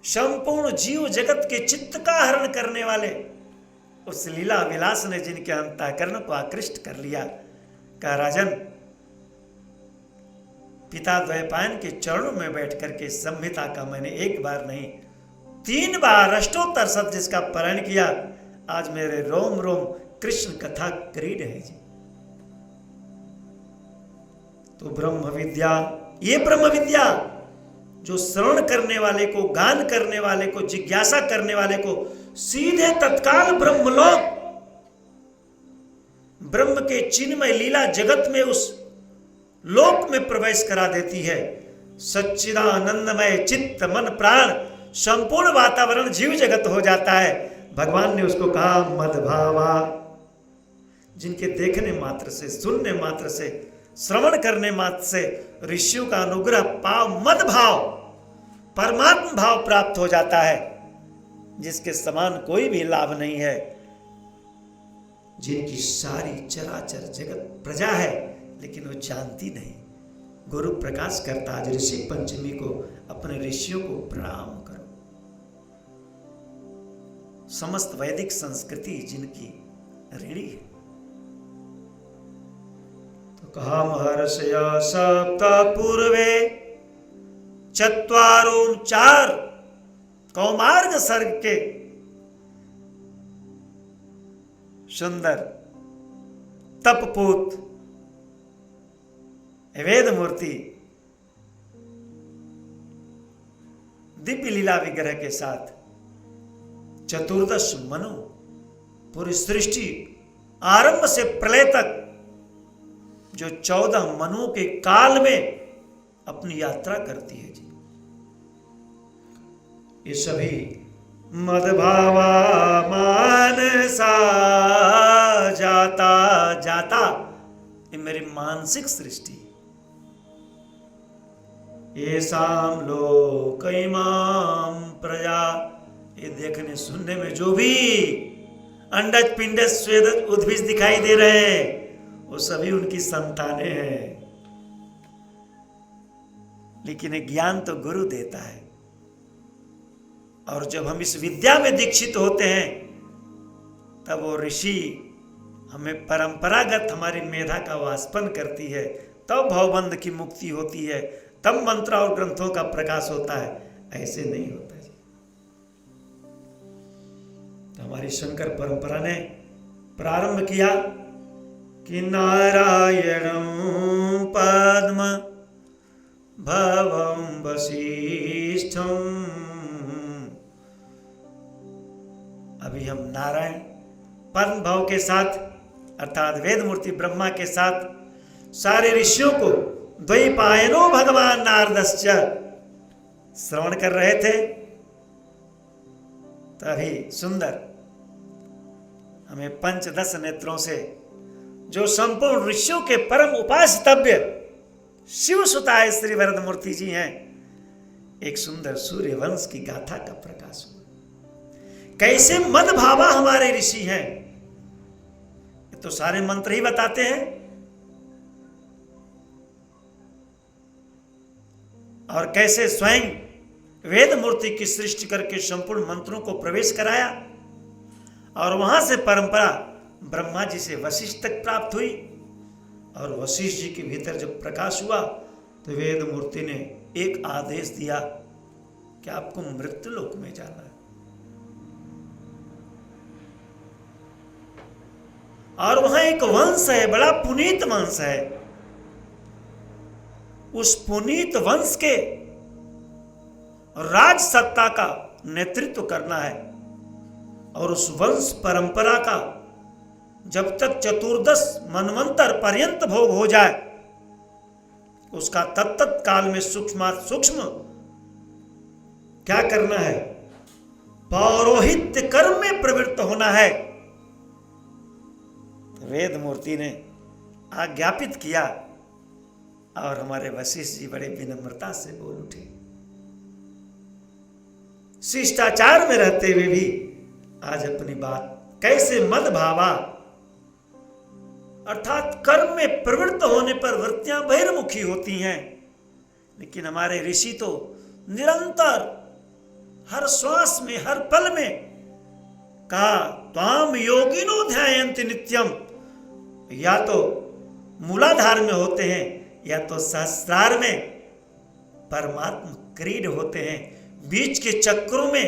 संपूर्ण जीव जगत के चित्त का हरण करने वाले उस लीला विलास ने जिनके अंतःकरण को आकृष्ट कर लिया। कहा राजन, पिता द्वैपायन के चरणों में बैठ करके संहिता का मैंने एक बार नहीं 3 बार अष्टोत्तर शब्द जिसका पारायण किया। आज मेरे रोम रोम कृष्ण कथा क्रीड है जी। तो ब्रह्म विद्या, ये ब्रह्म विद्या जो श्रवण करने वाले को, गान करने वाले को, जिज्ञासा करने वाले को सीधे तत्काल ब्रह्मलोक, ब्रह्म के चिन्मय लीला जगत में, उस लोक में प्रवेश करा देती है। सच्चिदानंदमय चित्त मन प्राण संपूर्ण वातावरण जीव जगत हो जाता है। भगवान ने उसको कहा मदभावा, जिनके देखने मात्र से, सुनने मात्र से, श्रवण करने मात्र से ऋषियों का अनुग्रह पाव मद भाव, परमात्म भाव प्राप्त हो जाता है, जिसके समान कोई भी लाभ नहीं है, जिनकी सारी चराचर जगत प्रजा है लेकिन वो जानती नहीं। गुरु प्रकाश करता आज ऋषि पंचमी को अपने ऋषियों को प्रणाम करो। समस्त वैदिक संस्कृति जिनकी ऋणी है। तो कहा महर्षय सप्त पूर्वे चत्वारो, 4 कौमार्ग सर्ग के सुंदर तपपूत वेद मूर्ति दिव्य लीला विग्रह के साथ 14 मनु पूरी सृष्टि आरंभ से प्रलय तक जो 14 मनुओं के काल में अपनी यात्रा करती है जी, ये सभी मदभावा मानसा जाता जाता, ये मेरी मानसिक सृष्टि, ये शाम लोक इमाम प्रजा, ये देखने सुनने में जो भी अंडज पिंडज स्वेदज उद्भिज दिखाई दे रहे हैं वो सभी उनकी संतानें हैं। लेकिन ये ज्ञान तो गुरु देता है, और जब हम इस विद्या में दीक्षित होते हैं तब वो ऋषि हमें परंपरागत हमारी मेधा का वाष्पन करती है, तब भवबंध की मुक्ति होती है, तब मंत्र और ग्रंथों का प्रकाश होता है। ऐसे नहीं होता जी। तो हमारी शंकर परंपरा ने प्रारंभ किया कि नारायणं पद्म भवं वसिष्ठम्। अभी हम नारायण पद्म भव के साथ अर्थात वेद मूर्ति ब्रह्मा के साथ सारे ऋषियों को द्वैपायनो भगवान नारदश्च श्रवण कर रहे थे। तभी सुंदर हमें पंचदश नेत्रों से जो संपूर्ण ऋषियों के परम उपास्यतव्य शिव सुताय श्री वरद मूर्ति जी हैं, एक सुंदर सूर्य वंश की गाथा का प्रकाश हुआ। कैसे मद भावा हमारे ऋषि हैं, ये तो सारे मंत्र ही बताते हैं। और कैसे स्वयं वेद मूर्ति की सृष्टि करके संपूर्ण मंत्रों को प्रवेश कराया, और वहां से परंपरा ब्रह्मा जी से वशिष्ठ तक प्राप्त हुई, और वशिष्ठ जी के भीतर जब प्रकाश हुआ तो वेद मूर्ति ने एक आदेश दिया कि आपको मृत्यु लोक में जाना है। और वहां एक वंश है, बड़ा पुनीत वंश है, उस पुनीत वंश के राज सत्ता का नेतृत्व करना है, और उस वंश परंपरा का जब तक 14 मनवंतर पर्यंत भोग हो जाए, उसका तत्त काल में सूक्ष्मात सूक्ष्म क्या करना है, पौरोहित्य कर्म में प्रवृत्त होना है। वेद मूर्ति ने आज्ञापित किया, और हमारे वशिष्ठ जी बड़े विनम्रता से बोल उठे। शिष्टाचार में रहते हुए भी आज अपनी बात कैसे मद भावा अर्थात कर्म में प्रवृत्त होने पर वृत्तियां बहिर्मुखी होती हैं, लेकिन हमारे ऋषि तो निरंतर हर श्वास में हर पल में कहा त्वाम योगिनो ध्यायन्ति नित्यम, या तो मूलाधार में होते हैं या तो सहस्रार में परमात्म क्रीड होते हैं, बीच के चक्रों में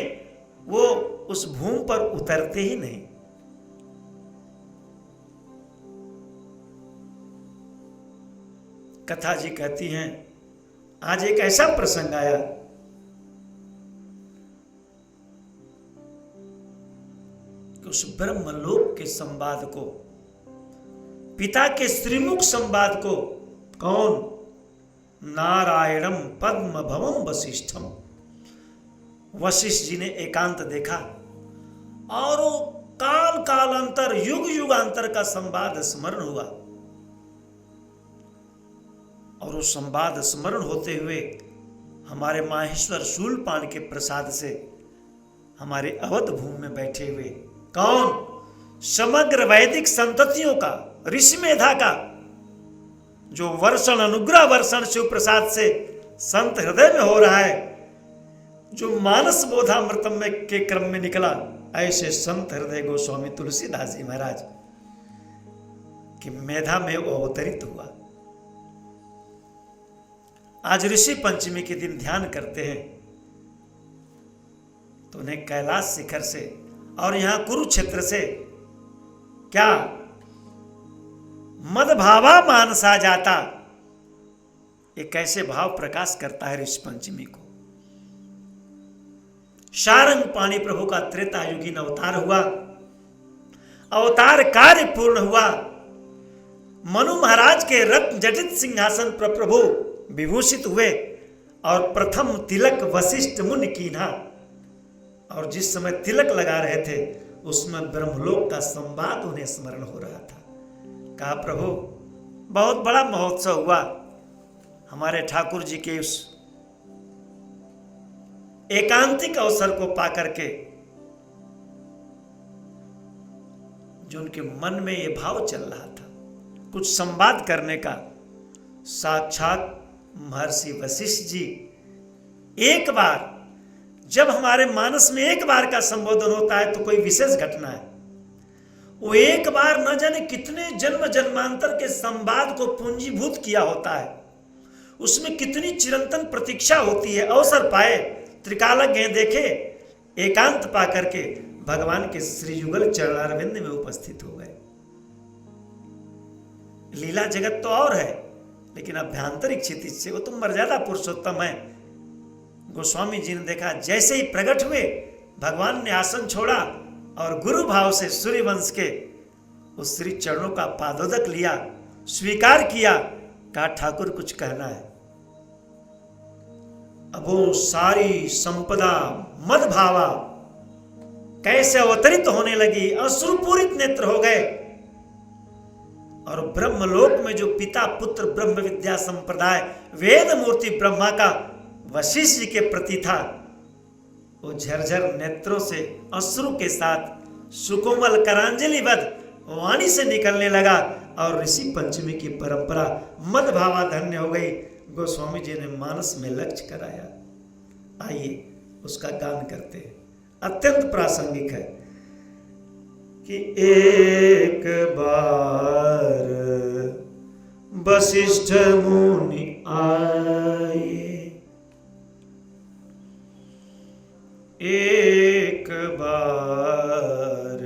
वो उस भूमि पर उतरते ही नहीं। कथा जी कहती हैं आज एक ऐसा प्रसंग आया, कि उस ब्रह्मलोक के संवाद को, पिता के श्रीमुख संवाद को, कौन? नारायणम पद्म भवम वशिष्ठम, वशिष्ठ जी ने एकांत देखा और वो काल कालांतर, युग युगांतर का संवाद स्मरण हुआ। और वो संवाद स्मरण होते हुए हमारे माहेश्वर शूलपाण के प्रसाद से हमारे अवध भूमि में बैठे हुए कौन? समग्र वैदिक संततियों का, ऋषि मेधा का जो वर्षण, अनुग्रह वर्षण शिव प्रसाद से संत हृदय में हो रहा है, जो मानस बोधामृतम में के क्रम में निकला, ऐसे संत हृदय गोस्वामी तुलसीदास जी महाराज की मेधा में वो अवतरित हुआ। आज ऋषि पंचमी के दिन ध्यान करते हैं तो उन्हें कैलाश शिखर से और यहां कुरुक्षेत्र से क्या मदभावा मानसा जाता, ये कैसे भाव प्रकाश करता है ऋषि पंचमी को। शारंग पाणी प्रभु का त्रेतायुगीन अवतार हुआ, अवतार कार्य पूर्ण हुआ। मनु महाराज के रत्न जटित सिंहासन पर प्रभु विभूषित हुए और प्रथम तिलक वशिष्ठ मुनि कीन्हा। और जिस समय तिलक लगा रहे थे उसमें ब्रह्मलोक का संवाद उन्हें स्मरण हो रहा था। कहा प्रभु बहुत बड़ा महोत्सव हुआ, हमारे ठाकुर जी के उस एकांतिक अवसर को पाकर के जो उनके मन में ये भाव चल रहा था कुछ संवाद करने का, साक्षात महर्षि वशिष्ठ जी एक बार, जब हमारे मानस में एक बार का संबोधन होता है तो कोई विशेष घटना है, वो एक बार न जाने कितने जन्म जन्मांतर के संवाद को पूंजीभूत किया होता है, उसमें कितनी चिरंतन प्रतीक्षा होती है। अवसर पाए, त्रिकालज्ञ देखे, एकांत पा करके भगवान के श्री युगल चरणारविंद में उपस्थित हो गए। लीला जगत तो और है, लेकिन अभ्यांतरिक क्षितिज से वो तो मर्यादा पुरुषोत्तम है। गोस्वामी जी ने देखा जैसे ही प्रकट हुए भगवान ने आसन छोड़ा और गुरु भाव से सूर्यवंश के उस श्री चरणों का पादोदक लिया, स्वीकार किया। कहा ठाकुर कुछ कहना है। अब वो सारी संपदा मद भावा कैसे अवतरित होने लगी, अश्रुपूरित नेत्र हो गए। और ब्रह्मलोक में जो पिता पुत्र ब्रह्म विद्या संप्रदाय वेद मूर्ति ब्रह्मा का वशिष्ठ जी के प्रति था, वो झरझर नेत्रों से अश्रु के साथ सुकोमल करांजलिबद्ध वाणी से निकलने लगा और ऋषि पंचमी की परंपरा मद भावा धन्य हो गई। गोस्वामी जी ने मानस में लक्ष्य कराया। आइए उसका गान करते हैं, अत्यंत प्रासंगिक है कि एक बार वशिष्ठ मुनि आए, एक बार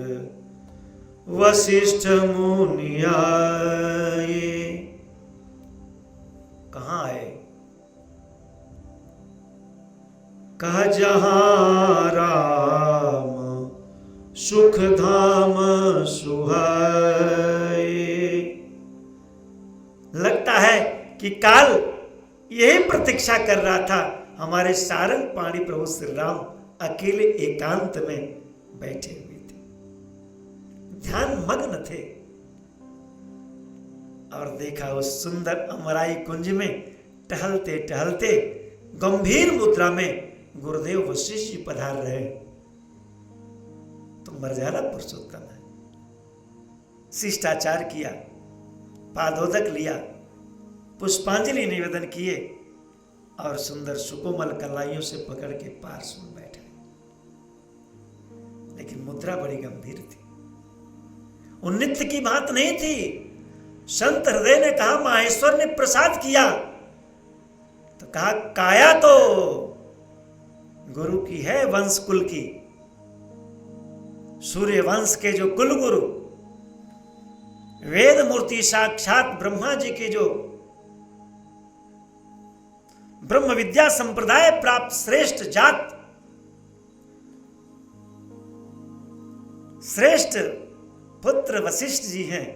वशिष्ठ मुनि आए। कहाँ आए? कहा जहाँ राम सुख धाम सुहाए। लगता है कि काल यही प्रतीक्षा कर रहा था, हमारे सारंग पाणी प्रभु श्री राम अकेले एकांत में बैठे हुए थे, ध्यान मग्न थे। और देखा उस सुंदर अमराई कुंज में टहलते टहलते गंभीर मुद्रा में गुरुदेव वशिष्ठ जी पधार रहे। तो मर्यादा पुरुषोत्तम है। शिष्टाचार किया, पादोदक लिया, पुष्पांजलि निवेदन किए और सुंदर सुकोमल कलाइयों से पकड़ के पार्श्व में बैठे। लेकिन मुद्रा बड़ी गंभीर थी, उन्नित्य की बात नहीं थी। संत हृदय ने कहा माहेश्वर ने प्रसाद किया, तो कहा काया तो गुरु की है, वंश कुल की, सूर्य वंश के जो कुल गुरु, वेद मूर्ति साक्षात ब्रह्मा जी के जो ब्रह्म विद्या संप्रदाय प्राप्त श्रेष्ठ जात श्रेष्ठ पुत्र वशिष्ठ जी हैं।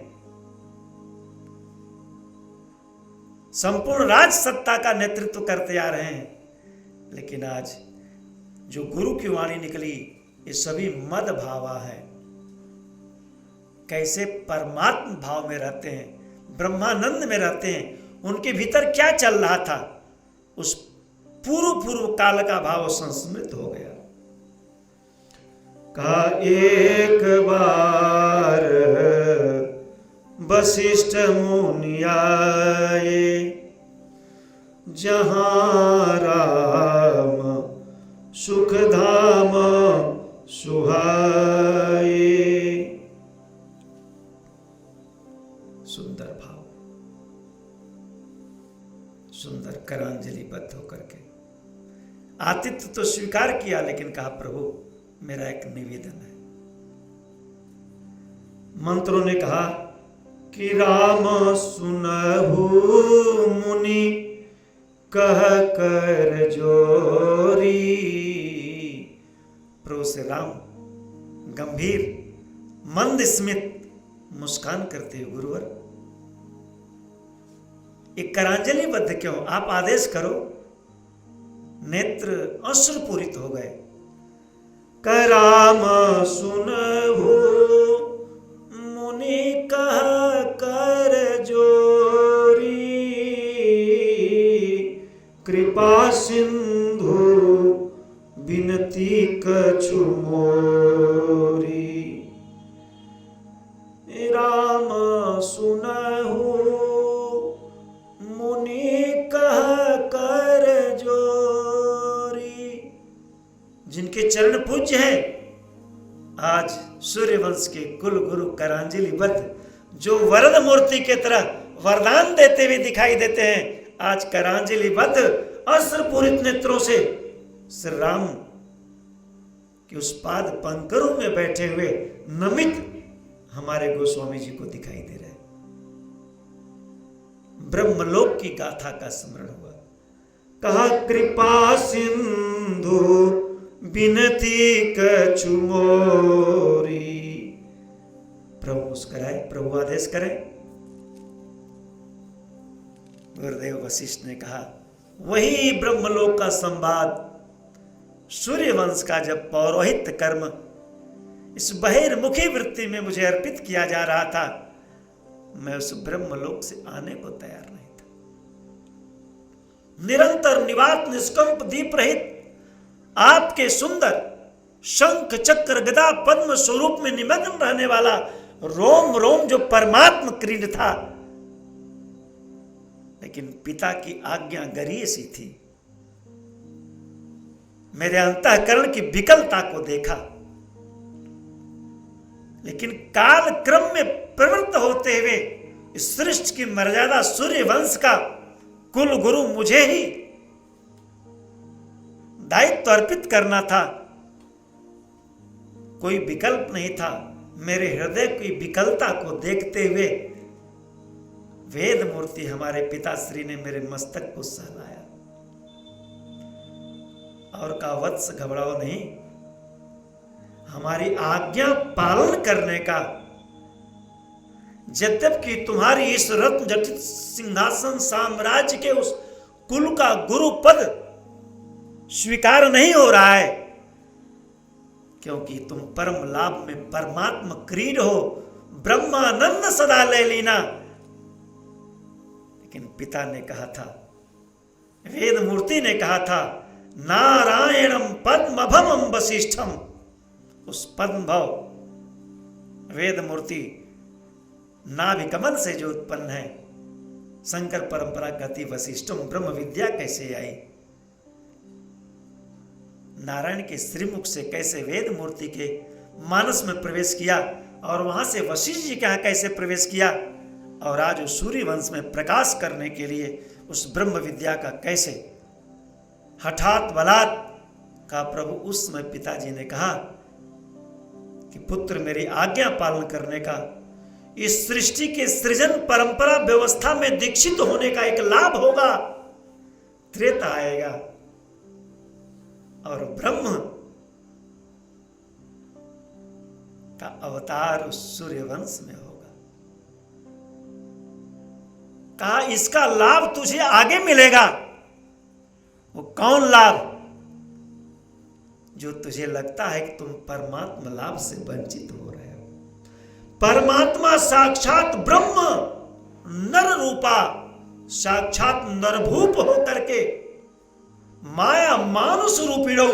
संपूर्ण राज सत्ता का नेतृत्व करते आ रहे हैं, लेकिन आज जो गुरु की वाणी निकली ये सभी मद भावा है। कैसे परमात्म भाव में रहते हैं, ब्रह्मानंद में रहते हैं, उनके भीतर क्या चल रहा था, उस पूर्व काल का भाव संस्मृत हो गया। का एक बार वशिष्ठ मुनि आए, जहाँ राम सुख धाम सुहाए। सुंदर भाव, सुंदर करांजलिबद्ध होकर के आतिथ्य तो स्वीकार किया, लेकिन कहा प्रभु मेरा एक निवेदन है। मंत्रों ने कहा कि राम सुनहु मुनि कह कर जोरी। प्रभु से राम गंभीर मंद स्मित मुस्कान करते हुए, गुरुवर एक करांजलिबद्ध क्यों, आप आदेश करो। नेत्र अश्रुपूरित हो गए। कराम सुनहु मुनि कह कर जोरी, कृपा सिंधु बिनती कछु मोरी। राम सुनहु मुनि कह कर जोरी। जिनके चरण पूज्य हैं, आज सूर्यवंश के कुल गुरु करांजलिबद्ध, जो वरद मूर्ति के तरह वरदान देते हुए दिखाई देते हैं, आज करांजलिबद्ध अश्रुपूरित नेत्रों से श्री राम के उस पाद पंकरों में बैठे हुए नमित हमारे गोस्वामी जी को दिखाई दे रहे हैं। ब्रह्मलोक की गाथा का स्मरण हुआ। कहा कृपा सिंधु बिनती कछु मोरी। प्रभु मुस्कुराए, प्रभु आदेश करें। गुरुदेव वशिष्ठ ने कहा वही ब्रह्मलोक का संवाद, सूर्यवंश का जब पौरोहित्य कर्म इस बहिर्मुखी वृत्ति में मुझे अर्पित किया जा रहा था, मैं उस ब्रह्मलोक से आने को तैयार नहीं था। निरंतर निवात निष्कंप दीप रहित आपके सुंदर शंख चक्र गदा पद्म स्वरूप में निमग्न रहने वाला रोम रोम जो परमात्म क्रीड था, लेकिन पिता की आज्ञा गरीय सी थी। मेरे अंतःकरण की विकलता को देखा, लेकिन काल क्रम में प्रवृत्त होते हुए इस सृष्टि की मर्यादा सूर्यवंश का कुल गुरु मुझे ही दायित्व अर्पित करना था। कोई विकल्प नहीं था। मेरे हृदय की विकलता को देखते हुए वेद मूर्ति हमारे पिताश्री ने मेरे मस्तक को सहलाया और कहा वत्स घबराओ नहीं, हमारी आज्ञा पालन करने का, यद्यपि तुम्हारी इस रत्न जटित सिंहासन साम्राज्य के उस कुल का गुरु पद स्वीकार नहीं हो रहा है, क्योंकि तुम परम लाभ में परमात्मा क्रीड हो, ब्रह्मानंद सदा ले लेना। लेकिन पिता ने कहा था, वेद मूर्ति ने कहा था, नारायणम पद्मभवम वशिष्ठम। उस पद्मभव वेद मूर्ति नाभि कमल से जो उत्पन्न है, शंकर परंपरा कहती वशिष्ठम ब्रह्म विद्या कैसे आई, नारायण के श्रीमुख से कैसे वेद मूर्ति के मानस में प्रवेश किया और वहां से वशिष्ठ जी के यहाँ कैसे प्रवेश किया, और आज उस सूर्यवंश में प्रकाश करने के लिए उस ब्रह्म विद्या का कैसे हठात बलात् का प्रभु। उस समय पिताजी ने कहा कि पुत्र मेरी आज्ञा पालन करने का, इस सृष्टि के सृजन परंपरा व्यवस्था में दीक्षित होने का एक लाभ होगा। त्रेता आएगा और ब्रह्म का अवतार उस सूर्यवंश में होगा। कहा इसका लाभ तुझे आगे मिलेगा। वो कौन लाभ? जो तुझे लगता है कि तुम परमात्मा लाभ से वंचित हो रहे हो। परमात्मा साक्षात ब्रह्म नर रूपा, साक्षात नरभूप होकर के माया मानुष रूपिणो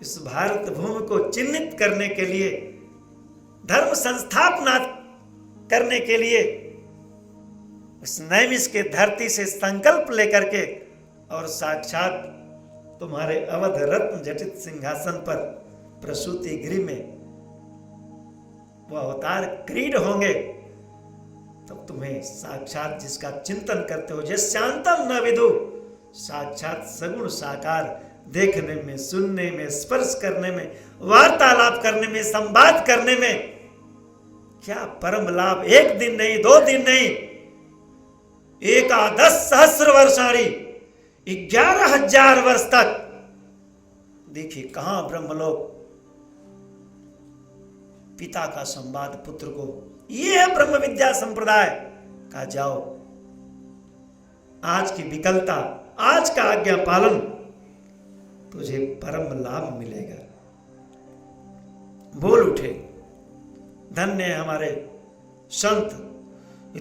इस भारत भूमि को चिन्हित करने के लिए, धर्म संस्थापना करने के लिए उस नैमिष के धरती से संकल्प लेकर के और साक्षात तुम्हारे अवध रत्न जटित सिंहासन पर प्रसूति गृह में वो अवतार क्रीड होंगे, तब तुम्हें साक्षात जिसका चिंतन करते हो, जिस शांतम न विदु, साक्षात सगुण साकार देखने में, सुनने में, स्पर्श करने में, वार्तालाप करने में, संवाद करने में क्या परम लाभ। एक दिन नहीं, 2 दिन नहीं, 11 सहस्र वर्षाणी 11,000 वर्ष तक। देखिए कहां ब्रह्मलोक पिता का संवाद पुत्र को, ये है ब्रह्म विद्या संप्रदाय का। जाओ आज की विकलता, आज का आज्ञा पालन, तुझे परम लाभ मिलेगा। बोल उठे, धन्य है हमारे संत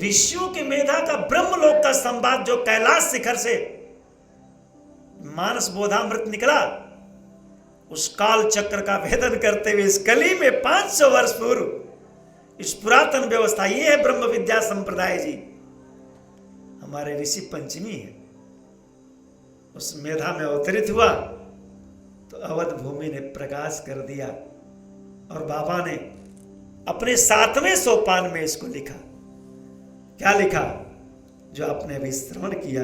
ऋषियों के मेधा का ब्रह्मलोक का संवाद जो कैलाश शिखर से मानस बोधामृत निकला, उस काल चक्र का भेदन करते हुए इस कली में 500 वर्ष पूर्व इस पुरातन व्यवस्था, ये है ब्रह्म विद्या संप्रदाय जी। हमारे ऋषि पंचमी है, उस मेधा में अवतरित हुआ तो अवध भूमि ने प्रकाश कर दिया। और बाबा ने अपने 7वें सोपान में इसको लिखा। क्या लिखा? जो आपने अभी श्रवण किया,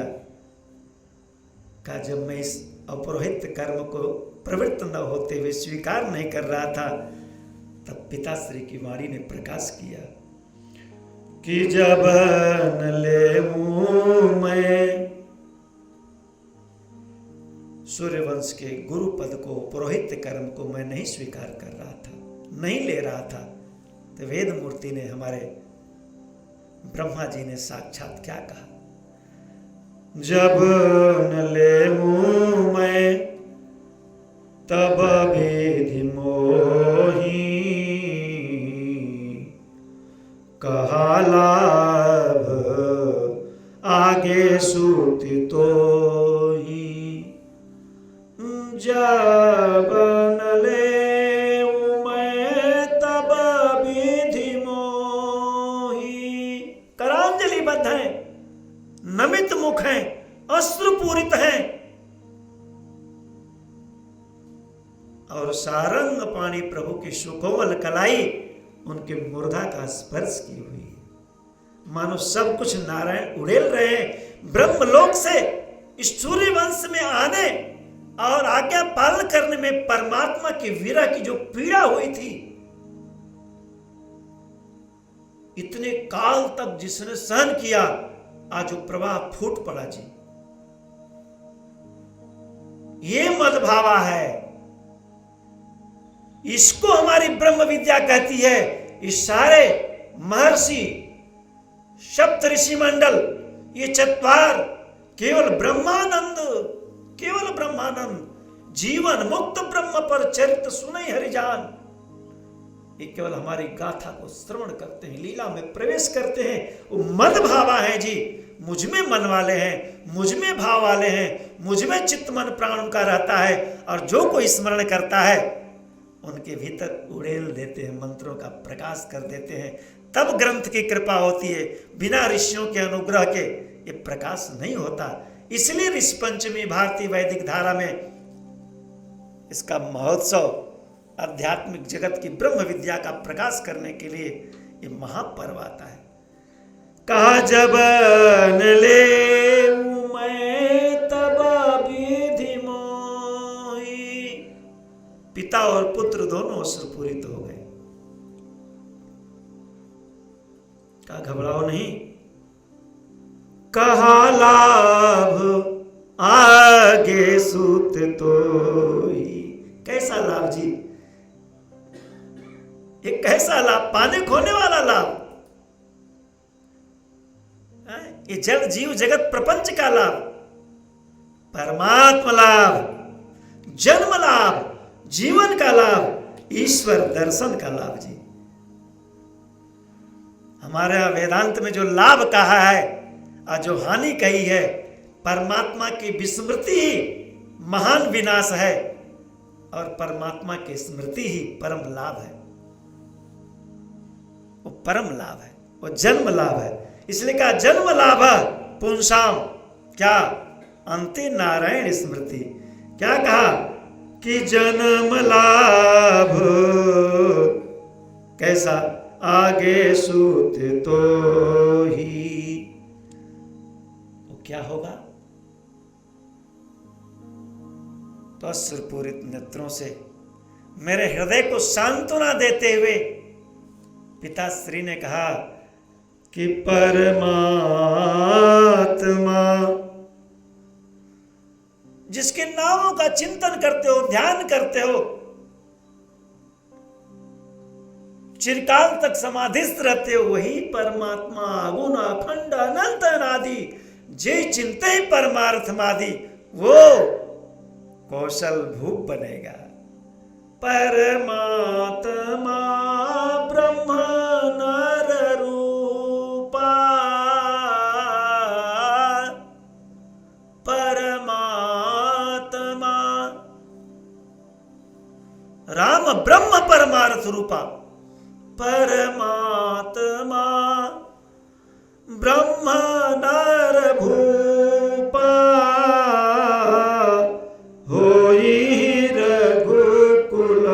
कहा जब मैं इस अपरोहित कर्म को प्रवृत्त न होते हुए स्वीकार नहीं कर रहा था, तब पिताश्री की वाणी ने प्रकाश किया कि जब न ले मैं सूर्यवंश के गुरु पद को, पुरोहित कर्म को मैं नहीं स्वीकार कर रहा था, नहीं ले रहा था, तो वेद मूर्ति ने, हमारे ब्रह्मा जी ने साक्षात क्या कहा? जब न ले मैं तब विधि मोही, कहा लाभ आगे सूति तो ही। जब न ले मैं तब विधि मोही। करांजलिबद्ध हैं, नमित मुख हैं, अश्रुपूरित हैं और सारंग पानी प्रभु की सुकोमल कलाई उनके मूर्धा का स्पर्श की हुई। मानो सब कुछ नारायण उड़ेल रहे हैं। ब्रह्मलोक से इस सूर्यवंश में आने और आज्ञा पालन करने में परमात्मा की विरह की जो पीड़ा हुई थी, इतने काल तक जिसने सहन किया, आज वो प्रवाह फूट पड़ा जी। ये मदभावा है, इसको हमारी ब्रह्म विद्या कहती है। इस सारे महर्षि, सप्त ऋषि मंडल, ये चत्वार केवल ब्रह्मानंद, केवल ब्रह्मानंद, जीवन मुक्त ब्रह्म पर चरित्र सुने हरिजान, ये केवल हमारी गाथा को श्रवण करते हैं, लीला में प्रवेश करते हैं। वो मद भावा है जी, मुझ में मन वाले हैं, मुझ में भाव वाले हैं, मुझ में चित्त मन प्राण उनका रहता है। और जो कोई स्मरण करता है उनके भीतर उड़ेल देते हैं, मंत्रों का प्रकाश कर देते हैं। तब ग्रंथ की कृपा होती है। बिना ऋषियों के अनुग्रह के ये प्रकाश नहीं होता। इसलिए ऋषि पंचमी भारतीय वैदिक धारा में इसका महोत्सव आध्यात्मिक जगत की ब्रह्म विद्या का प्रकाश करने के लिए ये महापर्व आता है। कहा जब न ले मैं तब विधि मोही। पिता और पुत्र दोनों अश्रुपूरित हो गए। कहा घबराओ नहीं, कहा लाभ आगे सूत तो ही। कैसा लाभ जी? कैसा लाभ? पाने खोने वाला लाभ, ये जड़ जीव जगत प्रपंच का लाभ, परमात्मा लाभ, जन्म लाभ, जीवन का लाभ, ईश्वर दर्शन का लाभ जी। हमारे वेदांत में जो लाभ कहा है और जो हानि कही है, परमात्मा की विस्मृति ही महान विनाश है और परमात्मा की स्मृति ही परम लाभ है। वो परम लाभ है, वो जन्म लाभ है। इसलिए कहा जन्म लाभ पुंसाम, क्या? अंते नारायण स्मृति। क्या कहा कि जन्म लाभ कैसा? आगे सूत तो ही। वो क्या होगा? तो अश्रुपूरित नेत्रों से मेरे हृदय को सांत्वना देते हुए पिताश्री ने कहा कि परमात्मा जिसके नामों का चिंतन करते हो, ध्यान करते हो, चिरकाल तक समाधिस्थ रहते हो, वही परमात्मा गुण अखंड अनंत अनादि जे चिंते परमार्थमादि, वो कौशल भूप बनेगा। परमात्मा ब्रह्म नर रूपा, परमात्मा राम ब्रह्म परमार्थ रूपा, परमात्मा ब्रह्म नर भूपा, होई रघुकुल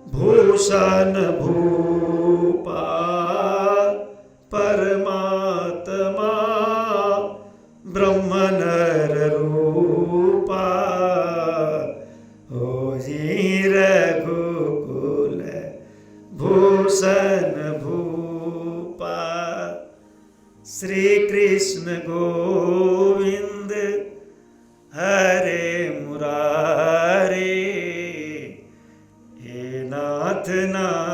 भूषण भूपा, परमात्मा ब्रह्म नर रूपा, होई रघुकुल भूषण भूपा। श्री कृष्ण गोविंद हरे मुरारे, हे नाथ नारायण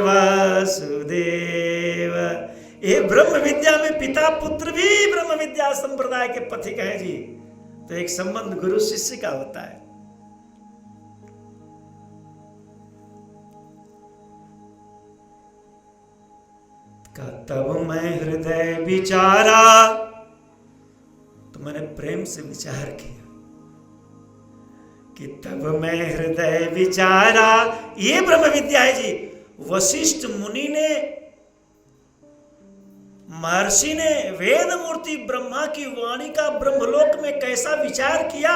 वासुदेव। ये ब्रह्म विद्या में पिता पुत्र भी ब्रह्म विद्या संप्रदाय के पथिक हैं जी। तो एक संबंध गुरु शिष्य का होता है। तब मैं हृदय विचारा, तो मैंने प्रेम से विचार किया कि तब मैं हृदय विचारा। ये ब्रह्म विद्या है जी। वशिष्ठ मुनि ने, महर्षि ने वेद मूर्ति ब्रह्मा की वाणी का ब्रह्मलोक में कैसा विचार किया,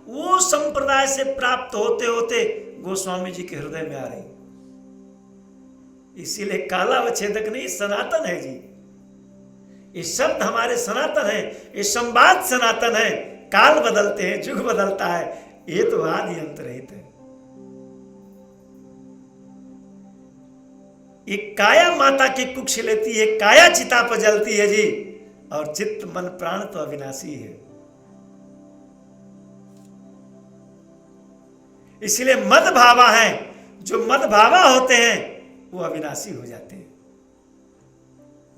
वो संप्रदाय से प्राप्त होते होते गोस्वामी जी के हृदय में आ रही। इसीलिए काला वच्छेदक नहीं, सनातन है जी। ये शब्द हमारे सनातन है, ये संवाद सनातन है। काल बदलते हैं, युग बदलता है, ये तो आदि अंत रहित है। ये काया माता की कुक्ष लेती है, काया चिता पर जलती है जी, और चित्त मन प्राण तो अविनाशी है। इसलिए मद भावा है, जो मद भावा होते हैं वो अविनाशी हो जाते हैं,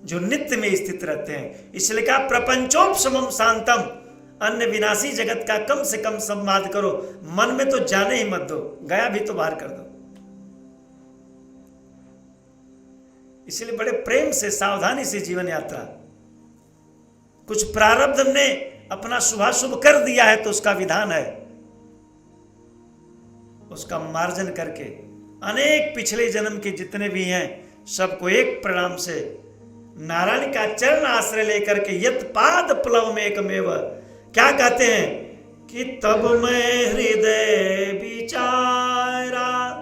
जो नित्य में स्थित रहते हैं। इसलिए कहा प्रपंचोपशमम शांतम, अन्य विनाशी जगत का कम से कम संवाद करो, मन में तो जाने ही मत दो, गया भी तो बाहर कर दो। इसलिए बड़े प्रेम से, सावधानी से जीवन यात्रा। कुछ प्रारब्ध ने अपना शुभाशुभ कर दिया है तो उसका विधान है, उसका मार्जन करके अनेक पिछले जन्म के जितने भी हैं सबको एक प्रणाम से नारायण का चरण आश्रय लेकर के यत पाद प्लव में एकमेव, क्या कहते हैं कि तब मैं हृदय विचारा।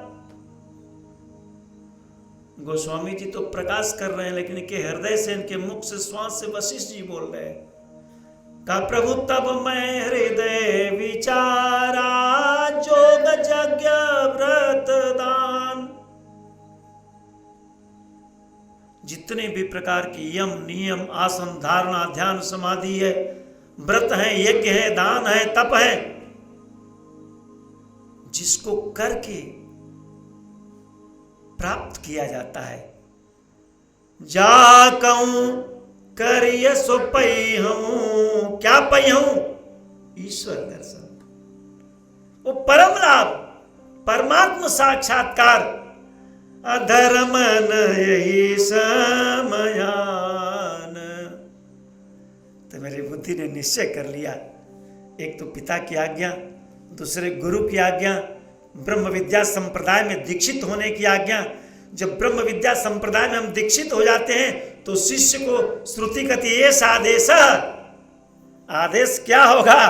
गोस्वामी जी तो प्रकाश कर रहे हैं, लेकिन इनके हृदय से, इनके मुख से, श्वास से वशिष्ठ जी बोल रहे हैं। का प्रभु तब मैं हृदय विचारा, जोग यज्ञ व्रत दान, जितने भी प्रकार की यम नियम आसन धारणा ध्यान समाधि है, व्रत है, यज्ञ है, दान है, तप है, जिसको करके प्राप्त किया जाता है। जा कहूं करिय सो पई हूं, क्या पई हूं? ईश्वर दर्शन, वो परम लाभ, परमात्मा साक्षात्कार। अधर्म न यही समयान। तो मेरी बुद्धि ने निश्चय कर लिया, एक तो पिता की आज्ञा, दूसरे गुरु की आज्ञा, ब्रह्म विद्या संप्रदाय में दीक्षित होने की आज्ञा। जब ब्रह्म विद्या संप्रदाय में हम दीक्षित हो जाते हैं तो शिष्य को श्रुति कहती है एष आदेश। आदेश क्या होगा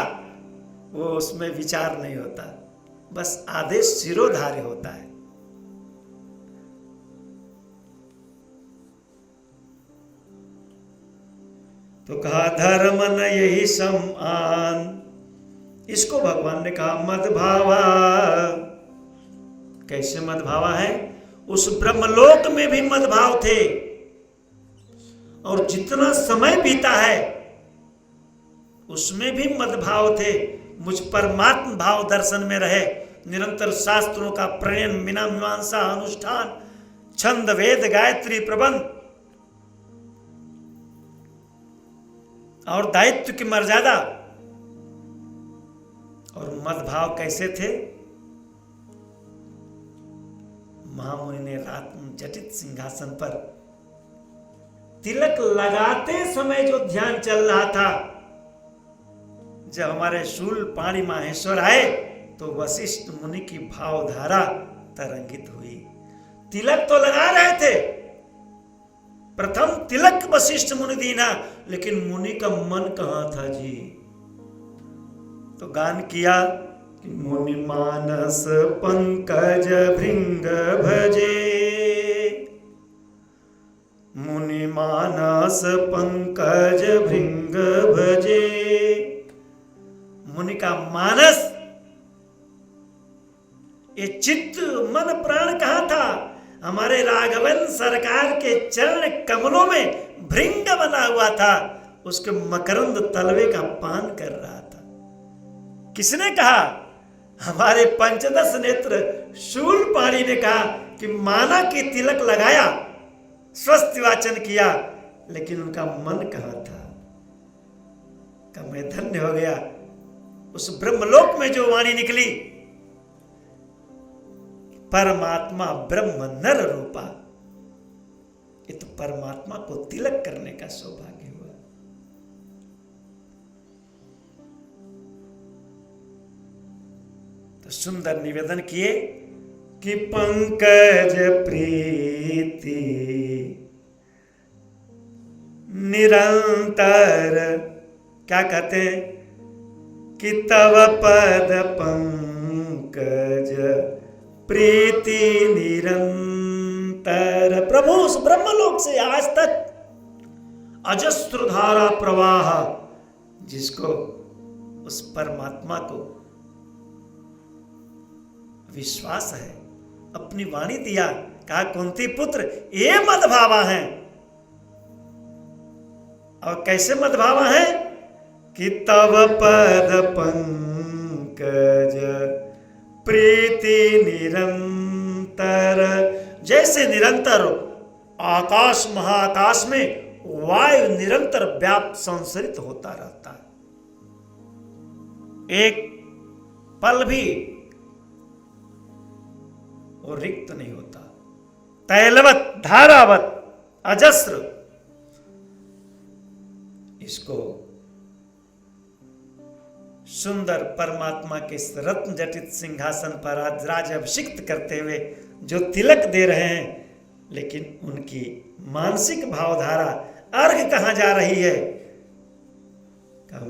वो उसमें विचार नहीं होता, बस आदेश शिरोधार्य होता है। तो कहा धर्म न यही समान। इसको भगवान ने कहा मदभावा। कैसे मदभावा है? उस ब्रह्मलोक में भी मदभाव थे, और जितना समय बीता है उसमें भी मदभाव थे। मुझ परमात्म भाव दर्शन में रहे, निरंतर शास्त्रों का प्रणयन, मीमांसा, अनुष्ठान, छंद, वेद, गायत्री, प्रबंध और दायित्व की मर्यादा। और मदभाव कैसे थे? महामुनि ने रात जटित सिंहासन पर तिलक लगाते समय जो ध्यान चल रहा था, जब हमारे शूल पाणी माहेश्वर आए तो वशिष्ठ मुनि की भावधारा तरंगित हुई। तिलक तो लगा रहे थे, प्रथम तिलक वशिष्ठ मुनि दीना, लेकिन मुनि का मन कहां था जी? तो गान किया कि मुनि मानस पंकज भृंग भजे, मुनि मानस पंकज भृंग भजे। मुनि का मानस, ये चित्त मन प्राण कहां था? हमारे राघवन सरकार के चरण कमलों में भृंग बना हुआ था, उसके मकरंद तलवे का पान कर रहा था। किसने कहा? हमारे पंचदश नेत्र शूलपाणी ने कहा कि माना कि तिलक लगाया, स्वस्थ वाचन किया, लेकिन उनका मन कहां था? कि मैं धन्य हो गया। उस ब्रह्मलोक में जो वाणी निकली, परमात्मा ब्रह्म नर रूपा, ये तो परमात्मा को तिलक करने का सौभाग्य हुआ। तो सुंदर निवेदन किए कि पंकज प्रीति निरंतर, क्या कहते हैं कि तव पद पंकज प्रीति निरंतर। प्रभु उस ब्रह्मलोक से आज तक अजस्त्र धारा प्रवाह, जिसको उस परमात्मा को विश्वास है, अपनी वाणी दिया, कहा कुंती पुत्र ये मदभावा हैं। और कैसे मदभावा है कि तव पद पंकज प्रीति निरंतर। जैसे निरंतर आकाश महाकाश में वायु निरंतर व्याप्त संसरित होता रहता है, एक पल भी वो रिक्त नहीं होता, तैलवत धारावत अजस्र। इसको सुंदर परमात्मा के रत्न जटित सिंहासन पर आज राज अभिषिक्त करते हुए जो तिलक दे रहे हैं, लेकिन उनकी मानसिक भावधारा अर्घ कहां जा रही है?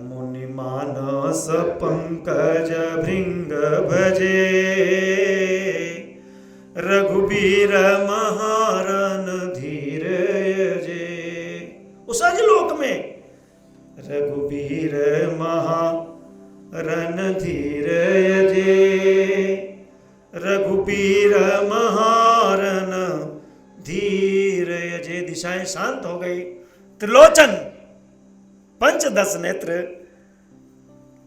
मुनि मानस पंकज भृंग भजे, रघुबीर महारन धीरजे। उस अजलोक में रघुबीर महारन धीरजे, रघुबीर महारन धीरजे। दिशाएं शांत हो गई। त्रिलोचन पंचदश नेत्र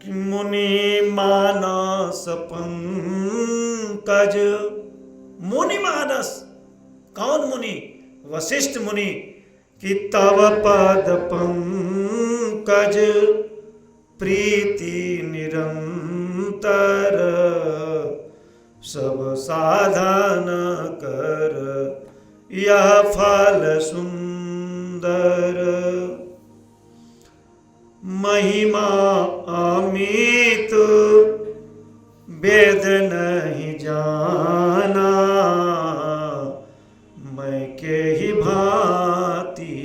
कि मुनि मानस पंकज, मुनि मानस कौन मुनि? वशिष्ठ मुनि। कि तव पद पंकज प्रीति निरंतर, सब साधन कर यह फल सुंदर। महिमा अमित वेद नहीं जाना, मैं के ही भांति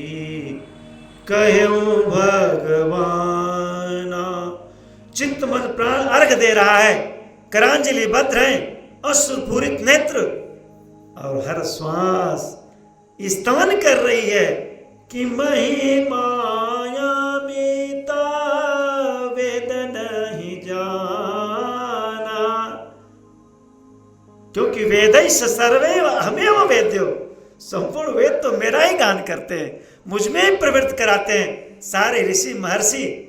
कहूँ भगवाना। चित्त मन प्राण अर्घ दे रहा है, करांजलि बद्ध है, अश्रुपूरित नेत्र, और हर श्वास स्तवन कर रही है कि महिमायामिता वेद नहीं जाना। क्योंकि वेदैश्च सर्वैव अहमेव वेद्यो, संपूर्ण वेद तो मेरा ही गान करते हैं, मुझ में ही प्रवृत्त कराते हैं सारे ऋषि महर्षि।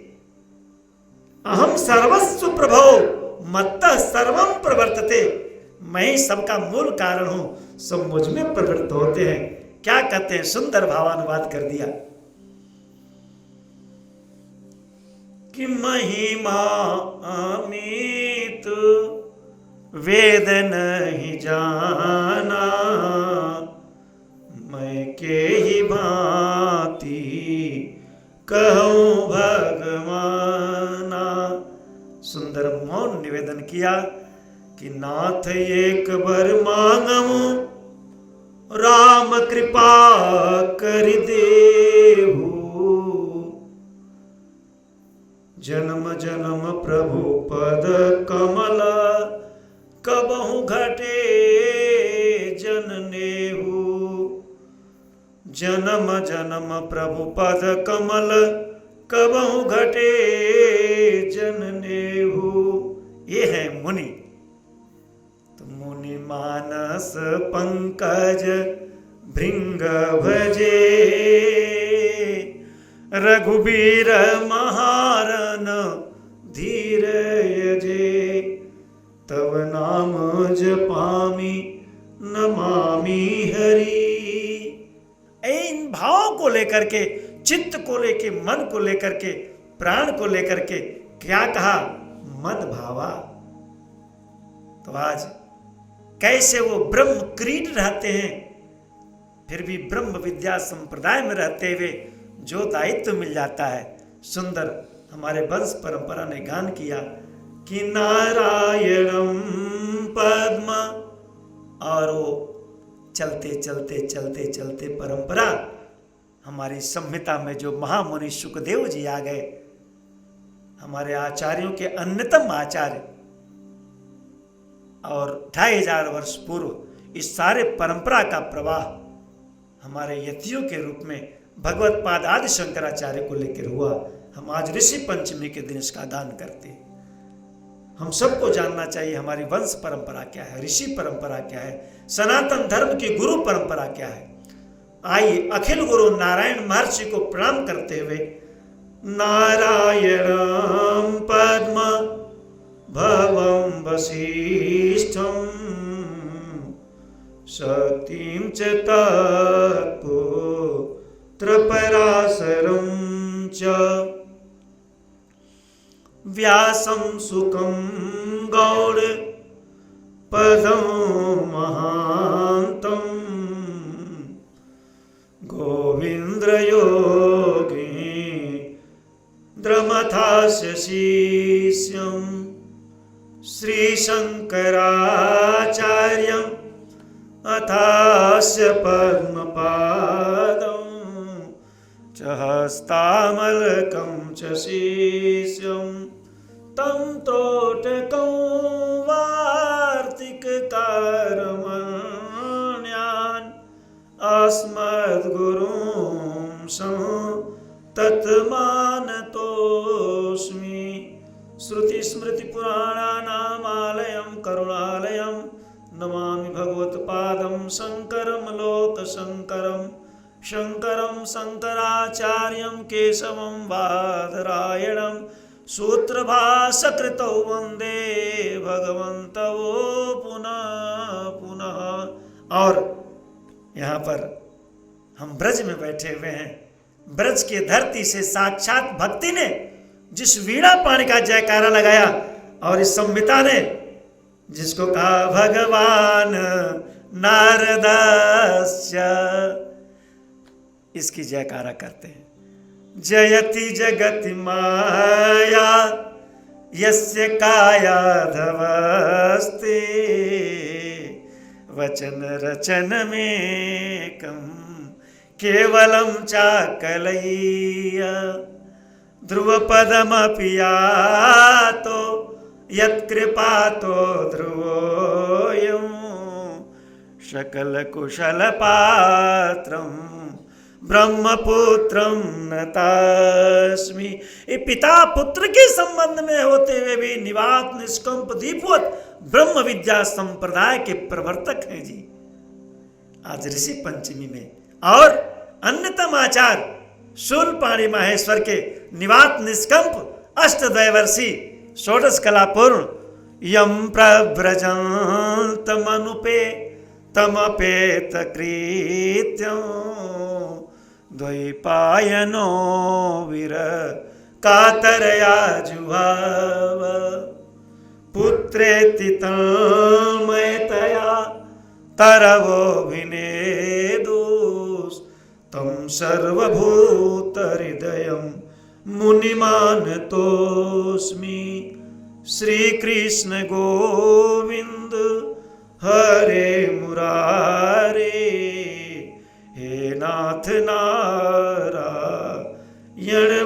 अहम सर्वस्व प्रभो मत्तः सर्वम प्रवर्तते, मैं ही सबका मूल कारण हूं, सब मुझ में प्रवृत्त होते हैं। क्या कहते हैं, सुंदर भावानुवाद कर दिया कि महिमा अमित वेद नहीं जाना, मैं के ही भांति कहूँ भगवाना। सुंदर मौन निवेदन किया कि नाथ एक बार मांगमु, राम कृपा कर देहु, जन्म जन्म प्रभु पद कमल, कबहु घटे जननेहु। जन्म जन्म प्रभु पद कमल, कबहु घटे जननेहु। ये है मुनि। तो मुनि मानस पंकज भृंग भजे, रघुबीर महारन धीर यजे, तव नाम जपामि नमामि हरि। इन भावों को लेकर के, चित्त को लेकर, मन को लेकर के, प्राण को लेकर के क्या कहा, मद भावा। तो आज कैसे वो ब्रह्म क्रीड रहते हैं, फिर भी ब्रह्म विद्या संप्रदाय में रहते हुए जो दायित्व मिल जाता है। सुंदर हमारे वंश परंपरा ने गान किया कि नारायणम पद्म, और वो चलते चलते चलते चलते परंपरा हमारी संहिता में जो महामुनि सुखदेव जी आ गए, हमारे आचार्यों के अन्यतम आचार्य, और 2500 वर्ष पूर्व इस सारे परंपरा का प्रवाह हमारे यतियों के रूप में भगवत पाद आदि शंकराचार्य को लेकर हुआ। हम आज ऋषि पंचमी के दिन इसका दान करते हैं। हम सबको जानना चाहिए हमारी वंश परंपरा क्या है, ऋषि परंपरा क्या है, सनातन धर्म की गुरु परंपरा क्या है। आइए अखिल गुरु नारायण महर्षि को प्रणाम करते हुए नारायणं पद्म भवं वसिष्ठं शक्तिं च तत्पुत्रपराशरं च व्यासं सुखं गौड़ पदं महान्तं गोविन्द्रयोगीन्द्रमथास्य शिष्यं श्रीशङ्कराचार्यम् अथास्य पद्मपादं च हस्तामलकं च शिष्यं तं त्रोटकं वार्तिककारमण्यान् अस्मद्गुरुं तत्मानतोऽस्मि। श्रुतिस्मृतिपुराणानामालयं करुणालयं नमामि भगवत्पादं शङ्करं लोकशङ्करं शङ्करं शङ्कराचार्यं केशवं बादरायणं सूत्रभाष्यकृतौ वन्दे भगवन्तौ पुनः पुनः। और यहाँ पर हम ब्रज में बैठे हुए हैं। ब्रज की धरती से साक्षात भक्ति ने जिस वीणा पाणी का जयकारा लगाया और इस संहिता ने जिसको कहा भगवान नारदस्य, इसकी जयकारा करते हैं। जयति जगति माया यस्य कायाधवस्ते वचन रचन में कम केवलम चाकलय्य ध्रुवपदमपि यातो यत्कृपातो ध्रुवोऽयं सकलकुशलपात्रं ब्रह्मपुत्रं नतास्मि। ये पिता पुत्र के संबंध में होते हुए भी निवात निष्कंप दीपवत ब्रह्म विद्या संप्रदाय के प्रवर्तक हैं जी। आज ऋषि पंचमी में और अन्यतम आचार्य शूलपाणी माहेश्वर के निवात निष्कंप अष्टद्वयवर्षी षोडश कलापूर्ण यम प्रव्रजंत मनुपे तमपेत कृत्यं द्वैपायनो वीर कातरया जुहाव पुत्रेति तन्मयतया तरवो विनेदुस् तं सर्वभूत हृदयं मुनिमानतोऽस्मि। श्री कृष्ण गोविंद हरे मुरारे हे नाथ नारायण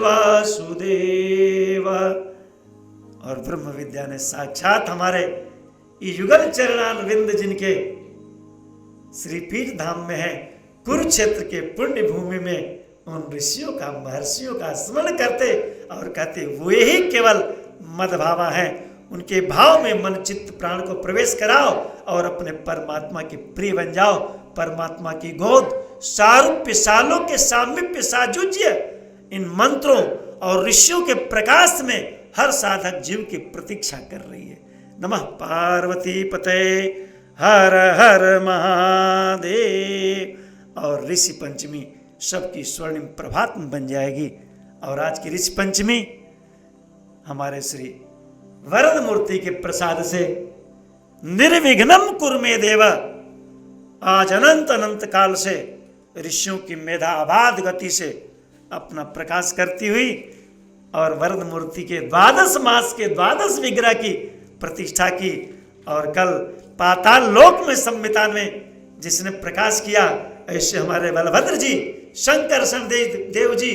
वासुदेव। और ब्रह्म विद्या ने साक्षात हमारे युगल चरणारविंद जिनके श्रीपीठ धाम में है, कुरुक्षेत्र के पुण्य भूमि में उन ऋषियों का महर्षियों का स्मरण करते और कहते वे ही केवल मदभावा हैं। उनके भाव में मन चित्त प्राण को प्रवेश कराओ और अपने परमात्मा के प्रिय बन जाओ। परमात्मा की गोद सारूप्य सालों के सामीप्य साजुज्य इन मंत्रों और ऋषियों के प्रकाश में हर साधक जीव की प्रतीक्षा कर रही है। नमः पार्वती पते हर हर महादेव। और ऋषि पंचमी सबकी स्वर्णिम प्रभात में बन जाएगी। और आज की ऋषि पंचमी हमारे श्री वरद मूर्ति के प्रसाद से निर्विघ्नम कुरमे देव आज अनंत अनंत काल से ऋषियों की मेधा अबाध गति से अपना प्रकाश करती हुई और वरद मूर्ति के द्वादश मास के द्वादश विग्रह की प्रतिष्ठा की। और कल पाताल लोक में संहिता में जिसने प्रकाश किया, ऐसे हमारे बलभद्र जी, शंकरषण देव जी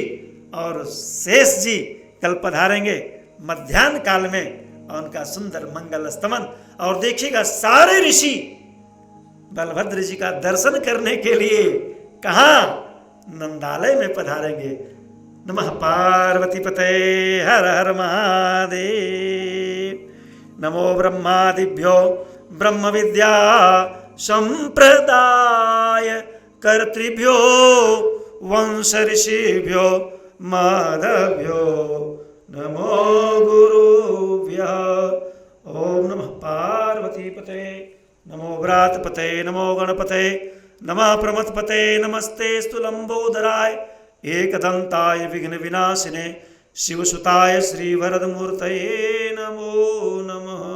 और शेष जी कल पधारेंगे मध्याह्न काल में और उनका सुंदर मंगल स्तमन। और देखिएगा सारे ऋषि बलभद्र जी का दर्शन करने के लिए कहाँ नंदालय में पधारेंगे। नमः पार्वती पते हर हर महादेव। नमो ब्रह्मादिभ्यो ब्रह्म विद्या संप्रदाय कर्तृभ्यो वंश ऋषिभ्यो माधव्यो नमो गुरुभ्यः। ओम नमः पार्वती पते नमो व्रातपते नमो गणपते नमः प्रमथपते नमस्ते स्तुलंबोदराय एकदंताय विघ्न विनाशिने शिवसुताय श्री वरदमूर्तये नमो नमः।